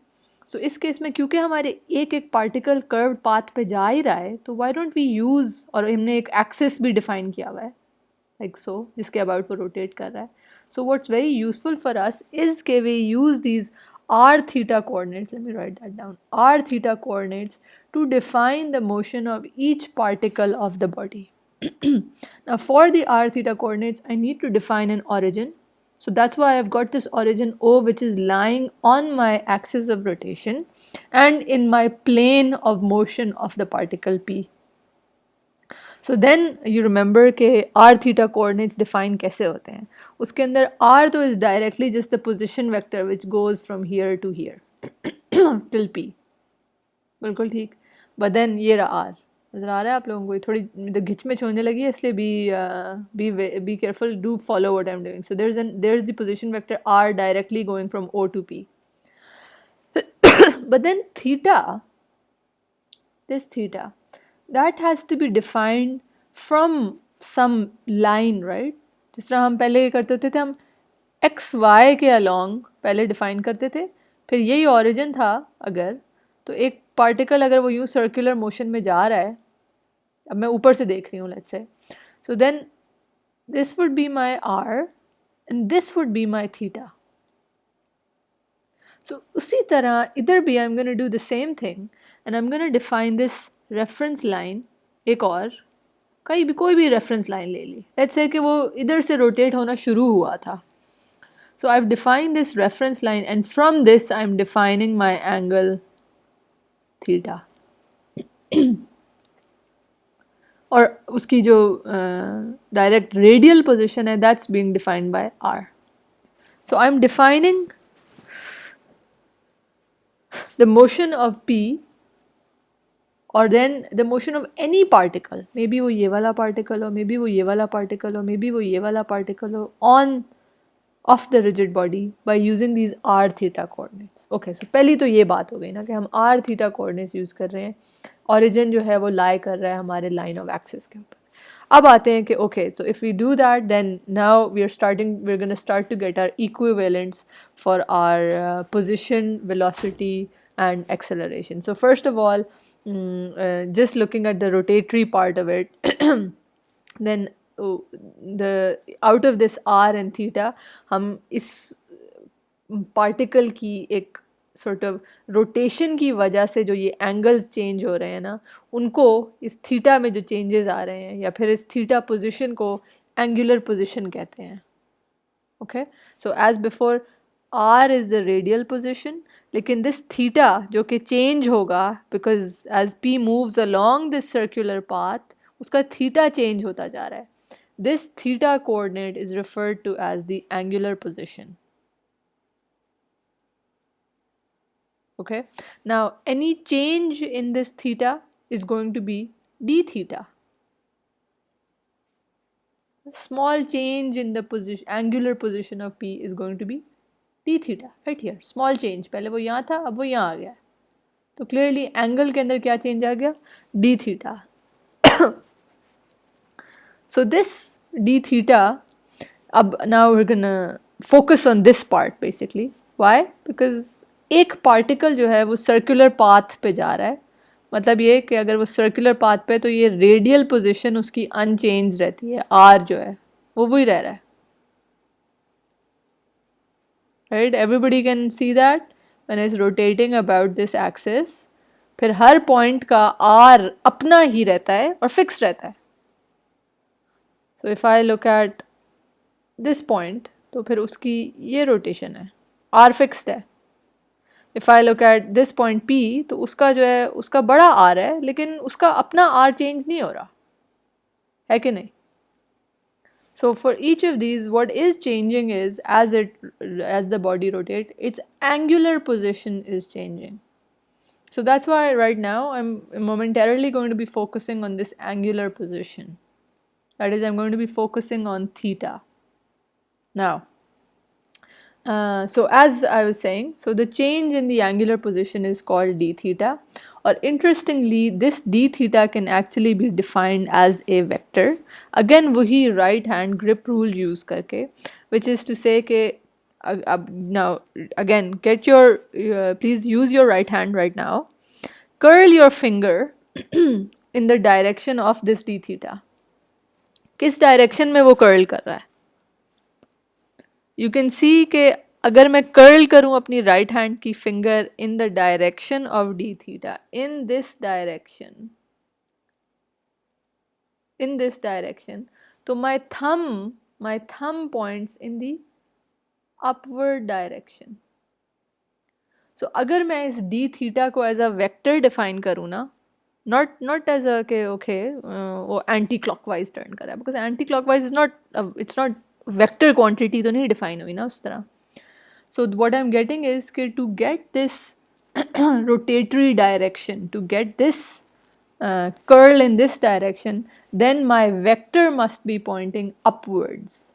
So इस case में क्योंकि हमारे एक एक particle curved path पे जा ही रहा है, तो why don't we use, और हमने एक एक्सिस भी डिफाइन किया हुआ है like so, जिसके अबाउट वो रोटेट कर रहा है. So what's very useful for us is कि we use these R theta coordinates, let me write that down, R theta coordinates to define the motion of each particle of the body. Now for the R theta coordinates, I need to define an origin. So that's why I've got this origin O, which is lying on my axis of rotation and in my plane of motion of the particle P. So then you remember कि R theta coordinates define कैसे होते हैं. उसके अंदर R तो is directly just the position vector which goes from here to here till P. बिल्कुल ठीक. But then ये रहा R. नज़र आ रहा है आप लोगों को? ये थोड़ी घिच में छोड़ने लगी है, इसलिए be careful, do follow what I'm doing. So there's the position vector R directly going from O to P. But then theta, this theta, that has to be defined from some line, right? जिस तरह हम पहले करते होते थे, हम x Y के along पहले डिफाइन करते थे, फिर यही ओरिजिन था. अगर तो एक पार्टिकल अगर वो यूँ सर्कुलर मोशन में जा रहा है, अब मैं ऊपर से देख रही हूँ let's say, so then this would be my R and this would be my theta. So उसी तरह इधर भी I am gonna do the same thing and I am gonna define this reference line. एक और कोई भी reference line ले ली, let's say कि वो इधर से रोटेट होना शुरू हुआ था. So I have defined this reference line and from this I am defining my angle theta. और उसकी जो डायरेक्ट रेडियल पोजिशन है, that's being defined by R. So I am defining the motion of P or then the motion of any particle, maybe वो ये वाला particle हो, maybe वो ये वाला particle हो, maybe वो ये वाला particle हो, on of the rigid body by using these R theta coordinates. Okay, so पहली तो ये बात हो गई ना कि हम R theta coordinates use कर रहे हैं, origin जो है वो lie कर रहा है हमारे line of axis के ऊपर. अब आते हैं कि okay, so if we do that, then now we're going to start to get our equivalents for our position, velocity and acceleration. So first of all, just looking at the rotatory part of it, then the out of this R and theta, हम इस particle की एक sort of rotation की वजह से जो ये angles change हो रहे हैं ना, उनको इस theta में जो changes आ रहे हैं, या फिर इस theta position को angular position कहते हैं. Okay, so as before, R is the radial position, लेकिन this theta जो कि change होगा because as P moves along this circular path, उसका theta change होता जा रहा है. This theta coordinate is referred to as the angular position. Okay, now any change in this theta is going to be d theta. small change in the position, angular position of P is going to be d theta right here. Small change, पहले वो यहाँ था, अब वो यहाँ आ गया, तो clearly angle के अंदर क्या change आ गया, d theta. So this d theta, now we're gonna focus on this part basically. Why? Because एक particle जो है वो circular path पे जा रहा है, मतलब ये कि अगर वो circular path पे तो ये radial position उसकी unchanged रहती है, r जो है वो वही रह रहा है, right? Everybody can see that when it's rotating about this axis, फिर हर point का r अपना ही रहता है और fixed रहता है. So if I look at this point, तो फिर उसकी ये rotation है, r fixed है. If I look at this point P, तो उसका जो है उसका बड़ा r है, लेकिन उसका अपना r change नहीं हो रहा है कि नहीं. So for each of these, what is changing is as the body rotates, its angular position is changing. So that's why right now I'm momentarily going to be focusing on this angular position. That is, I'm going to be focusing on theta. Now, so as I was saying, so the change in the angular position is called d theta, or interestingly this d theta can actually be defined as a vector. Again वही right hand grip rule use करके, which is to say कि now again get your please use your right hand right now, curl your finger in the direction of this d theta. किस direction में वो curl कर रहा है, you can see कि अगर मैं कर्ल करूं अपनी राइट हैंड की finger in the direction of d theta, in this direction, तो my thumb points in the upward direction. So अगर मैं इस डी थीटा को एज अ वेक्टर डिफाइन करूँ ना, not as a okay वो एंटी क्लॉकवाइज टर्न कर रहा है, because anticlockwise it's not vector quantity तो नहीं डिफाइन हुई ना उस तरह. So what I am getting is कि to get this rotatory direction, to get this curl in this direction, then my vector must be pointing upwards.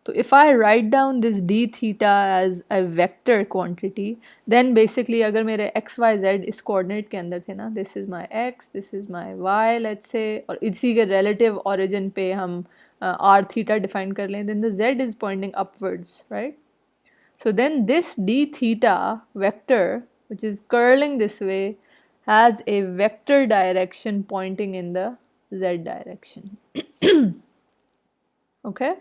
So if I write down this d theta as a vector quantity, then basically अगर मेरे x y z इस coordinate के अंदर थे ना, this is my x, this is my y let's say, और इसी के relative origin पे हम r theta define कर लें, then the z is pointing upwards, right? So then this d theta vector, which is curling this way, has a vector direction pointing in the z direction. Okay?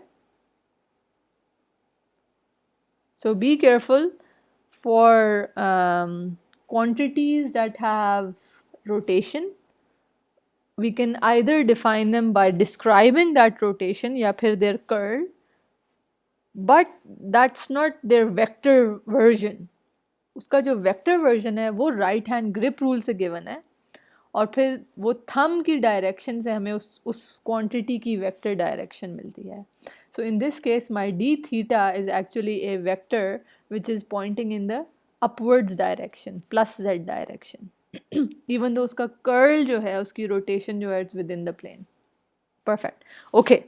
So be careful for quantities that have rotation. We can either define them by describing that rotation या फिर their curl, but that's not their vector version. उसका जो vector version है वो right hand grip rule से given है, और फिर वो थंब की डायरेक्शन से हमें उस क्वांटिटी की वेक्टर डायरेक्शन मिलती है. So in this case my d theta is actually a vector which is pointing in the upwards direction plus z direction, even though उसका कर्ल जो है, उसकी रोटेशन जो है, it's within the plane. Perfect. Okay,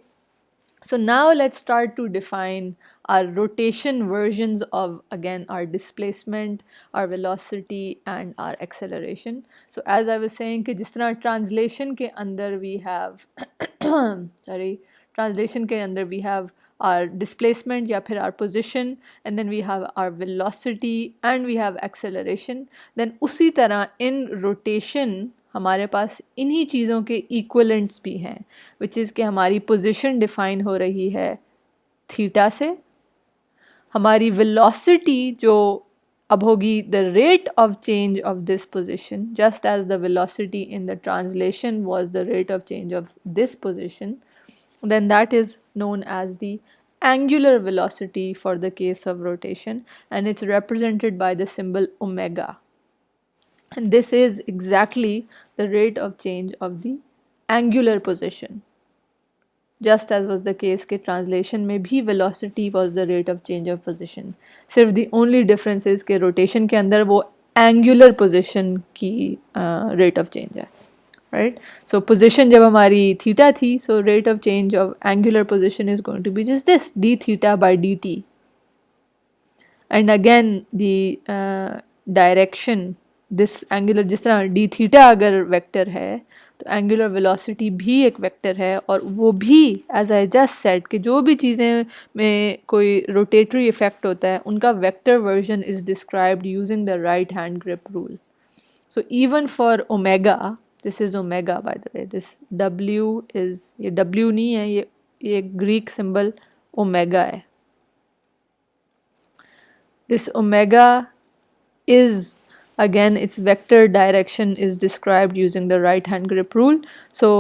so now let's start to define our rotation versions of, again, our displacement, our velocity and our acceleration. So as I was saying कि जिस तरह translation के अंदर we have translation के अंदर we have our displacement या फिर our position, and then we have our velocity and we have acceleration. Then उसी तरह in rotation हमारे पास इन्हीं चीज़ों के इक्वलेंट्स भी हैं, विच इज़ कि हमारी पोजीशन डिफ़ाइन हो रही है थीटा से, हमारी वेलोसिटी जो अब होगी the rate of change of this position, just as the velocity in the translation was the rate of change of this position, then that is known as the angular velocity for the case of rotation, and it's represented by the symbol omega. And this is exactly the rate of change of the angular position. Just as was the case के translation में भी velocity was the rate of change of position. सिर्फ the only difference is कि rotation के अंदर वो angular position की rate of change है, right? So position जब हमारी theta थी, so rate of change of angular position is going to be just this d theta by dt. And again the direction, this angular, जिस तरह d theta अगर vector है तो angular velocity भी एक वेक्टर है, और वो भी as I just said कि जो भी चीज़ें में कोई rotatory effect होता है उनका vector version is described using the right hand grip rule. So even for omega, this is omega by the way, this w is, ये w नहीं है, ये Greek symbol omega है. This omega is, again, its vector direction is described using the right hand grip rule. So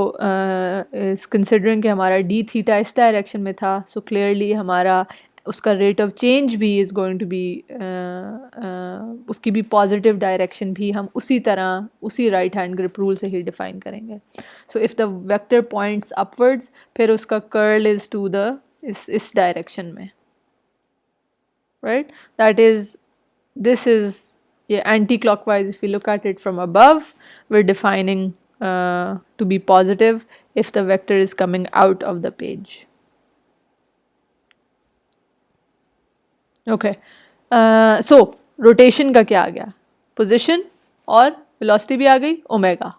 is considering कि हमारा d theta इस direction में था, so clearly हमारा उसका rate of change भी is going to be उसकी भी positive direction भी हम उसी तरह उसी right hand grip rule से ही define करेंगे. So if the vector points upwards, फिर उसका curl is to the इस direction में, right? That is, this is anti-clockwise. If we look at it from above, we're defining to be positive if the vector is coming out of the page. Okay, so rotation का क्या आ गया? Position और velocity भी आ गई, omega.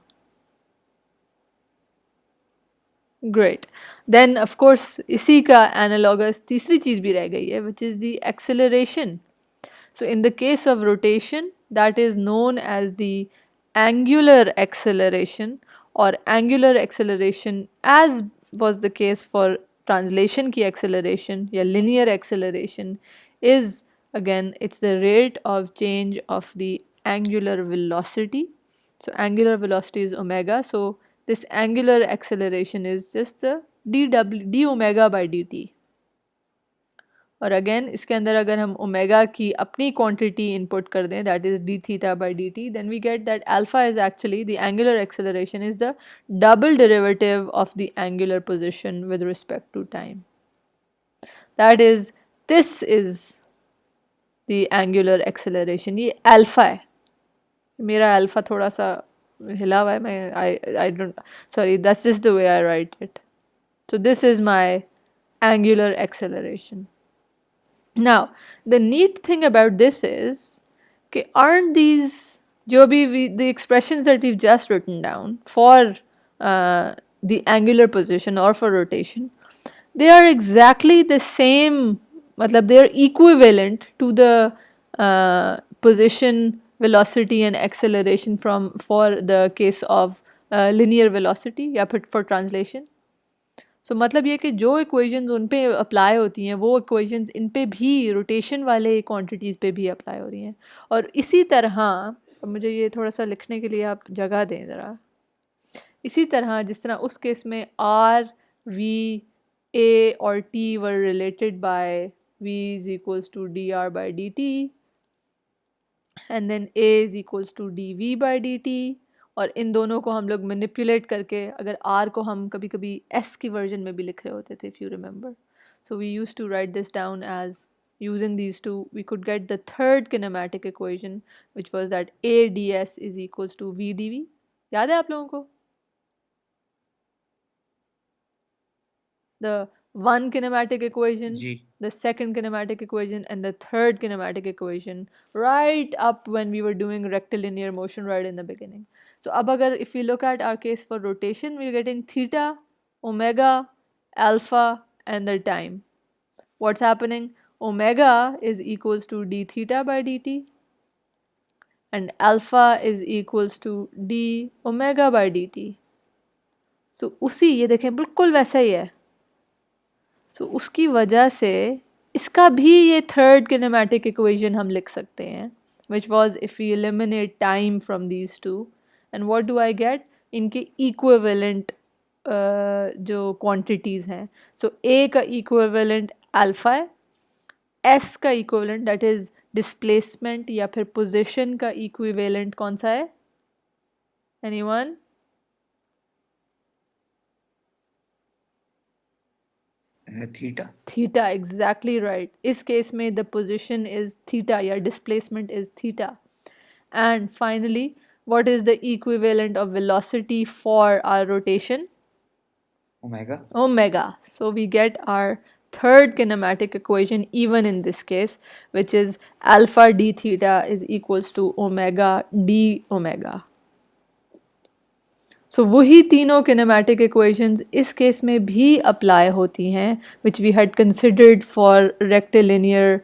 Great. Then of course इसी का analogous तीसरी चीज़ भी रह गई है, which is the acceleration. So in the case of rotation, that is known as the angular acceleration, or angular acceleration, as was the case for translation की acceleration या linear acceleration, is again it's the rate of change of the angular velocity. So angular velocity is omega, so this angular acceleration is just the d omega by dt. और again इसके अंदर अगर हम omega की अपनी quantity input कर दें, that is D theta by D T, then we get that alpha is actually the angular acceleration is the double derivative of the angular position with respect to time. That is, this is the angular acceleration. ये alpha है. मेरा alpha थोड़ा सा हिला हुआ है, मैं I don't, sorry, that's just the way I write it. So this is my angular acceleration. Now, the neat thing about this is, aren't these the expressions that we've just written down for the angular position or for rotation, they are exactly the same, matlab they are equivalent to the position, velocity and acceleration for the case of linear velocity या फिर for translation. So मतलब ये कि जो equations उन पे apply होती हैं वो equations इन पे भी रोटेशन वाले क्वांटिटीज़ पे भी अप्लाई हो रही हैं. और इसी तरह, मुझे ये थोड़ा सा लिखने के लिए आप जगह दें ज़रा, इसी तरह जिस तरह उस केस में R, V, A और T were related by V is equals to dr by dt and then A is equals to dV by dt, और इन दोनों को हम लोग मैनिपुलेट करके अगर R को हम कभी कभी S की वर्जन में भी लिख रहे होते थे, if you remember. So we used to write this down as, using these two we could get the third kinematic equation, which was that A ds is equals to V dV. याद है आप लोगों को? The one kinematic equation, the second kinematic equation and the third kinematic equation, right up when we were doing rectilinear motion right in the beginning. So अब अगर if we look at our case for rotation, we're getting theta, omega, alpha and the time. What's happening? Omega is equals to d theta by dt and alpha is equals to d omega by dt. So उसी, ये देखें बिल्कुल वैसा ही है. So उसकी वजह से इसका भी ये third kinematic equation हम लिख सकते हैं, which was if we eliminate time from these two. And what do I get? इनके equivalent जो quantities हैं. So A का equivalent alpha है, S का equivalent that is displacement या फिर position का equivalent कौन सा है? Anyone? Theta. Theta, exactly right. इस case में the position is theta या displacement is theta. And finally, what is the equivalent of velocity for our rotation? Omega. Omega. So we get our third kinematic equation even in this case, which is alpha d theta is equals to omega d omega. So वही तीनों kinematic equations इस case में भी apply होती हैं, which we had considered for rectilinear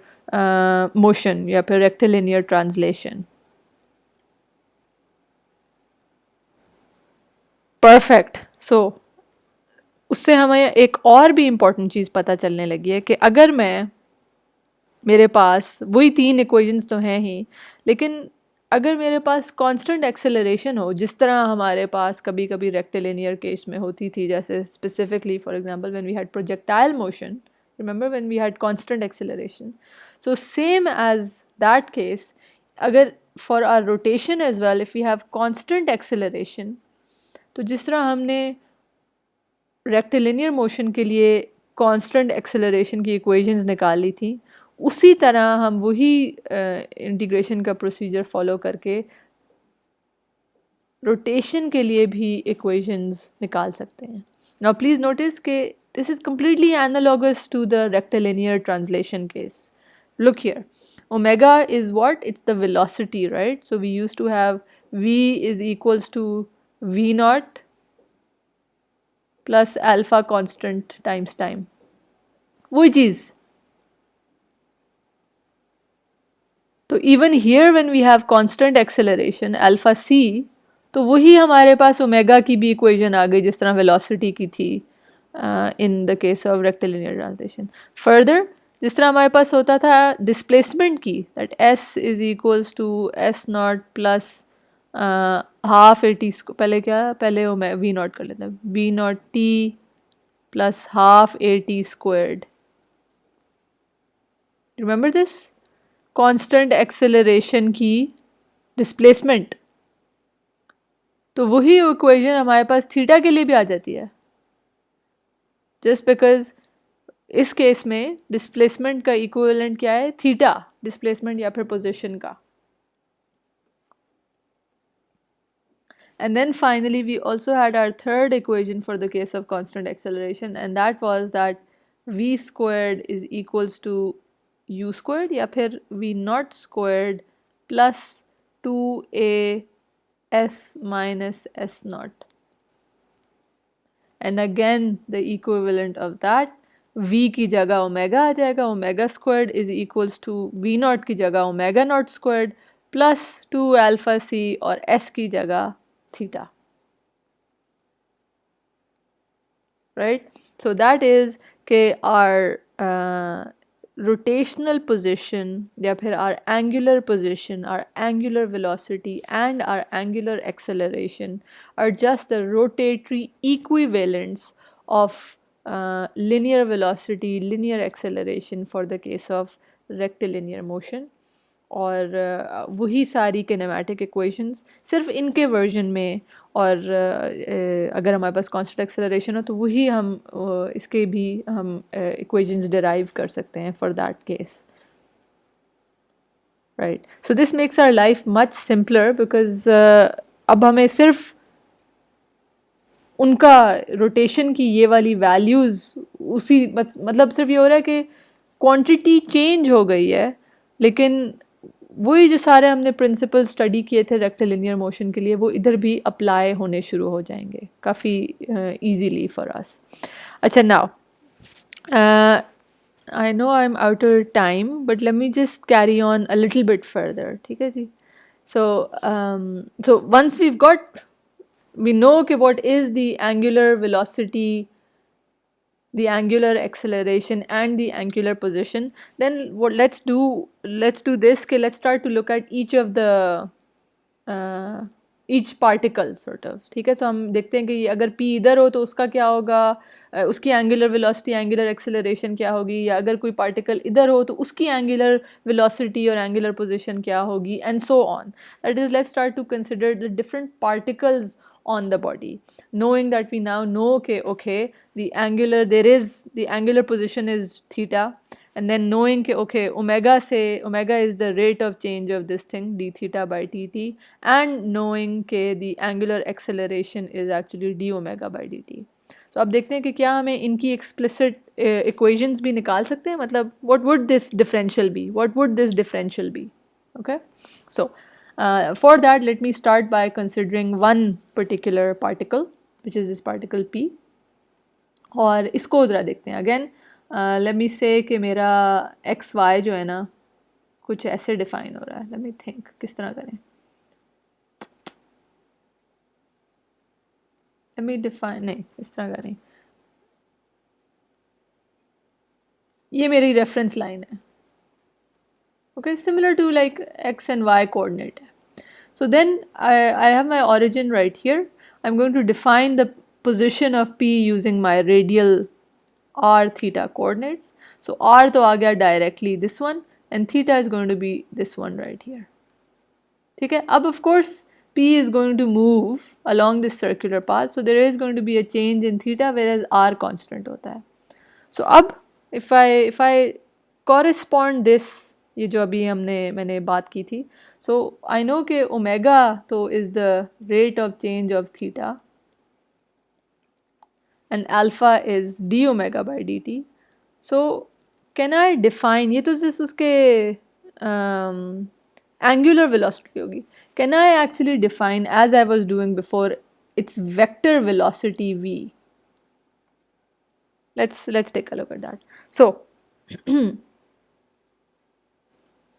motion या फिर rectilinear translation. Perfect. So उससे हमें एक और भी इम्पॉर्टेंट चीज़ पता चलने लगी है कि अगर मेरे पास वही तीन इक्वेशंस तो हैं ही, लेकिन अगर मेरे पास कांस्टेंट एक्सेलरेशन हो, जिस तरह हमारे पास कभी कभी रेक्टिलिनियर केस में होती थी, जैसे specifically for example when we had projectile motion, remember when we had constant acceleration, so same as that case, अगर for our rotation as well if we have constant acceleration, तो जिस तरह हमने rectilinear motion के लिए constant acceleration की equations निकाली थी, उसी तरह हम वही इंटीग्रेशन का प्रोसीजर फॉलो करके रोटेशन के लिए भी इक्वेशंस निकाल सकते हैं. नाउ प्लीज़ नोटिस कि this is completely analogous to the rectilinear translation case. Look here, omega is what? It's the velocity, right? So we used to have v is equals to v naught plus alpha constant times time. वही चीज़. तो even here when we have constant acceleration alpha c, तो वही हमारे पास omega की भी equation आ गई जिस तरह वेलोसिटी की थी in the case of rectilinear translation. Further जिस तरह हमारे पास होता था डिस्प्लेसमेंट की, that s is equals to s naught plus half A T, पहले क्या, पहले वी नॉट कर लेते हैं, V naught T plus half A T squared. Remember this? Constant acceleration की डिस्प्लेसमेंट, तो वही इक्वेशन हमारे पास थीटा के लिए भी आ जाती है, जस्ट बिकॉज इस केस में डिस्प्लेसमेंट का इक्विवेलेंट क्या है? थीटा, डिस्प्लेसमेंट या फिर पोजीशन का. And then finally we also had our third equation for the case of constant acceleration, and that was that v squared is equals to u squared या फिर v naught squared plus 2a s minus s naught. And again the equivalent of that, v की जगह omega आ जाएगा, omega squared is equals to v naught की जगह omega naught squared plus 2 alpha c और s की जगह theta. Right? So that is कि our rotational position या फिर our angular position, our angular velocity and our angular acceleration are just the rotatory equivalents of linear velocity, linear acceleration for the case of rectilinear motion. और वही सारी kinematic equations सिर्फ इनके version में, और अगर हमारे पास कांस्टेंट एक्सेलरेशन हो तो वही हम इसके भी हम इक्वेशंस डिराइव कर सकते हैं for that case. Right, so this makes our life much simpler because अब हमें सिर्फ उनका रोटेशन की ये वाली वैल्यूज़ उसी मतलब सिर्फ ये हो रहा है कि क्वांटिटी चेंज हो गई है, लेकिन वही जो सारे हमने प्रिंसिपल स्टडी किए थे रेक्टिलिनियर मोशन के लिए वो इधर भी अप्लाई होने शुरू हो जाएंगे काफ़ी ईजीली फॉर अस. अच्छा, now I know I am out of time but let me just carry on a little bit further. ठीक है जी. So once we've got, we know कि what is the angular velocity, the angular acceleration and the angular position, then what let's do this कि let's start to look at each of the each particle sort of. ठीक है, so हम देखते हैं कि अगर p इधर हो तो उसका क्या होगा, उसकी angular velocity, angular acceleration क्या होगी, या अगर कोई particle इधर हो तो उसकी angular velocity और angular position क्या होगी, and so on. That is, let's start to consider the different particles on the body, knowing that we now know okay the angular position is theta, and then knowing कि okay omega is the rate of change of this thing d theta by dt, and knowing कि the angular acceleration is actually d omega by dt. तो अब देखते हैं कि क्या हमें इनकी explicit equations भी निकाल सकते हैं, मतलब what would this differential be, okay. So for that let me start by considering one particular particle which is this particle p, और इसको ज़रा देखते हैं अगेन. लेट मी से कि मेरा एक्स वाई जो है ना कुछ ऐसे डिफाइन हो रहा है. लेट मी थिंक किस तरह करें. लेट मी डिफाइन, नहीं इस तरह का नहीं, ये मेरी रेफरेंस लाइन है. Okay, similar to like X and Y coordinate है. So then I have my origin right here. I'm going to define the position of P using my radial r theta coordinates. So r तो आ गया directly this one and theta is going to be this one right here. ठीक है. अब of course P is going to move along this circular path, so there is going to be a change in theta whereas r constant होता है. So अब if I correspond this, ये जो अभी मैंने बात की थी, so I know कि ओमेगा तो is the rate of change of theta and alpha is d omega by dt. So can I define, ये तो जिस उसके angular velocity होगी, can I actually define as I was doing before its vector velocity v? Let's take a look at that. So I'm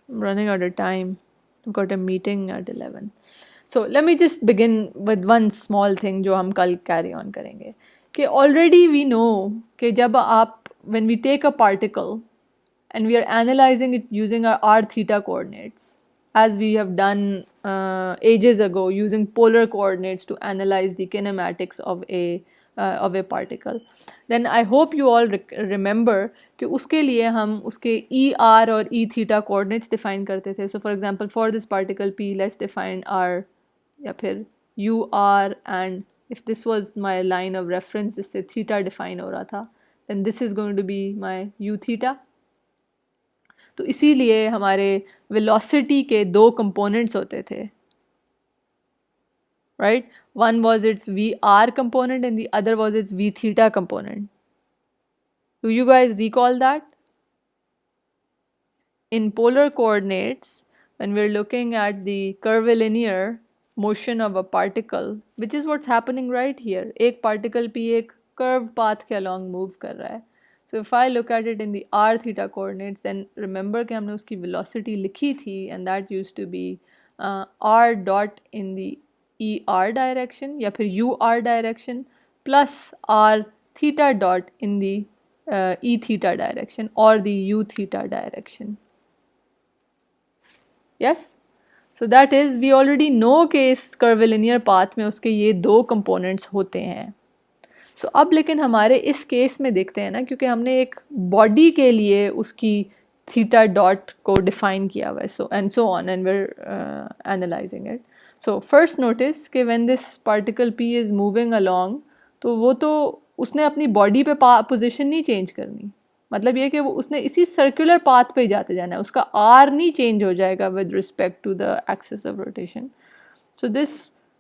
running out of time. I've got a meeting at 11. So let me just begin with one small thing जो हम कल carry on करेंगे कि already we know कि जब आप when we take a particle and we are analyzing it using our r theta coordinates, as we have done ages ago using polar coordinates to analyze the kinematics of a particle, then I hope you all remember कि उसके लिए हम उसके er और e theta coordinates define करते थे. So for example for this particle p, let's define r या फिर ur, and if this was my line of reference जिससे theta define हो रहा था, then this is going to be my u theta. तो इसीलिए हमारे velocity के दो components होते थे, right? One was its Vr component and the other was its V theta component. Do you guys recall that? In polar coordinates, when we're looking at the curvilinear motion of a particle, which is what's happening right here, एक particle p एक curved path के along move कर रहा है. So if I look at it in the r theta coordinates, then remember कि हमने उसकी velocity लिखी थी and that used to be r dot in the er direction या फिर ur direction plus r theta dot in the e theta direction or the u theta direction. Yes? So that is, we already know कि इस curvilinear path में उसके ये दो components होते हैं. So अब लेकिन हमारे इस केस में देखते हैं ना, क्योंकि हमने एक बॉडी के लिए उसकी थीटा डॉट को डिफाइन किया हुआ है, so and so on, and we are analysing it. So first notice कि when this particle P is moving along, तो वो तो उसने अपनी बॉडी पे पोजीशन नहीं चेंज करनी, मतलब ये कि वो उसने इसी सर्कुलर पाथ पे ही जाते जाना है, उसका आर नहीं चेंज हो जाएगा with respect to the axis of rotation. So this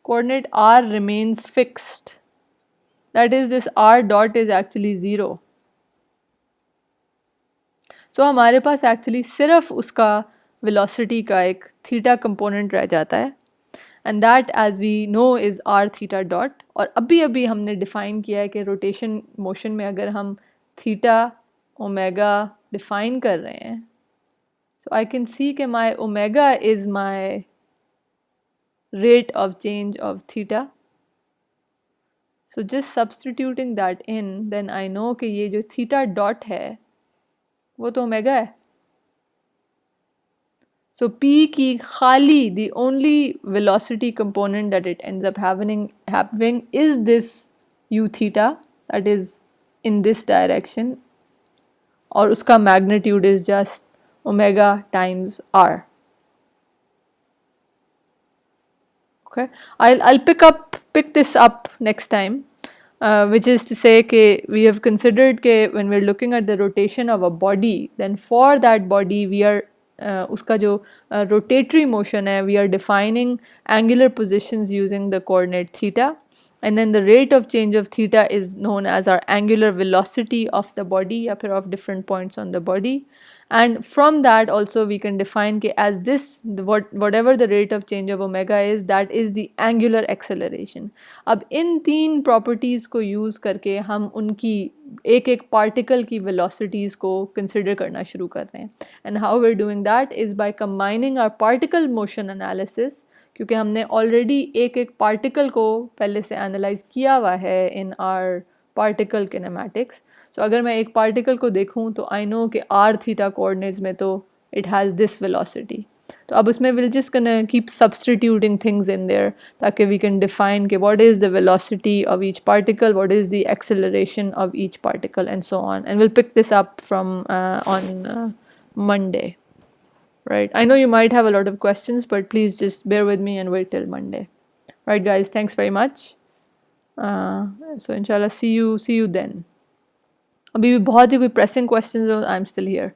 coordinate R remains fixed. That is, this r dot is actually 0. So हमारे पास actually सिर्फ उसका velocity का एक theta component रह जाता है, and that as we know is r theta dot. और अभी हमने define किया है कि rotation motion में अगर हम theta omega define कर रहे हैं, so I can see कि my omega is my rate of change of theta. So just substituting that in, then I know कि ये जो theta dot है वो तो ओमेगा है. So P की खाली, the only velocity component that it ends up having is this u theta, that is in this direction, और उसका magnitude is just omega times r. Okay, I'll pick this up next time. which is to say that we have considered that when we're looking at the rotation of a body, then for that body we are uska jo rotatory motion hai, we are defining angular positions using the coordinate theta, and then the rate of change of theta is known as our angular velocity of the body या फिर of different points on the body. And from that also we can define कि as this whatever the rate of change of omega is, that is the angular acceleration. अब इन तीन properties को use करके हम उनकी एक एक particle की velocities को consider करना शुरू कर रहे हैं. And how we're doing that is by combining our particle motion analysis, क्योंकि हमने ऑलरेडी एक एक पार्टिकल को पहले से एनालाइज किया हुआ है in our particle kinematics. So अगर मैं एक पार्टिकल को देखूं तो आई नो कि आर थीटा कोऑर्डिनेट्स में तो इट हैज़ दिस वेलोसिटी. तो अब उसमें we'll just can keep substituting things in there ताकि वी कैन डिफाइन कि what is the velocity of each particle, what is the acceleration of each particle and so on, and we'll pick this up from on Monday. Right, I know you might have a lot of questions, but please just bear with me and wait till Monday. Right guys, thanks very much. So inshallah see you then. अभी भी बहुत ही कोई pressing questions हो, I'm still here.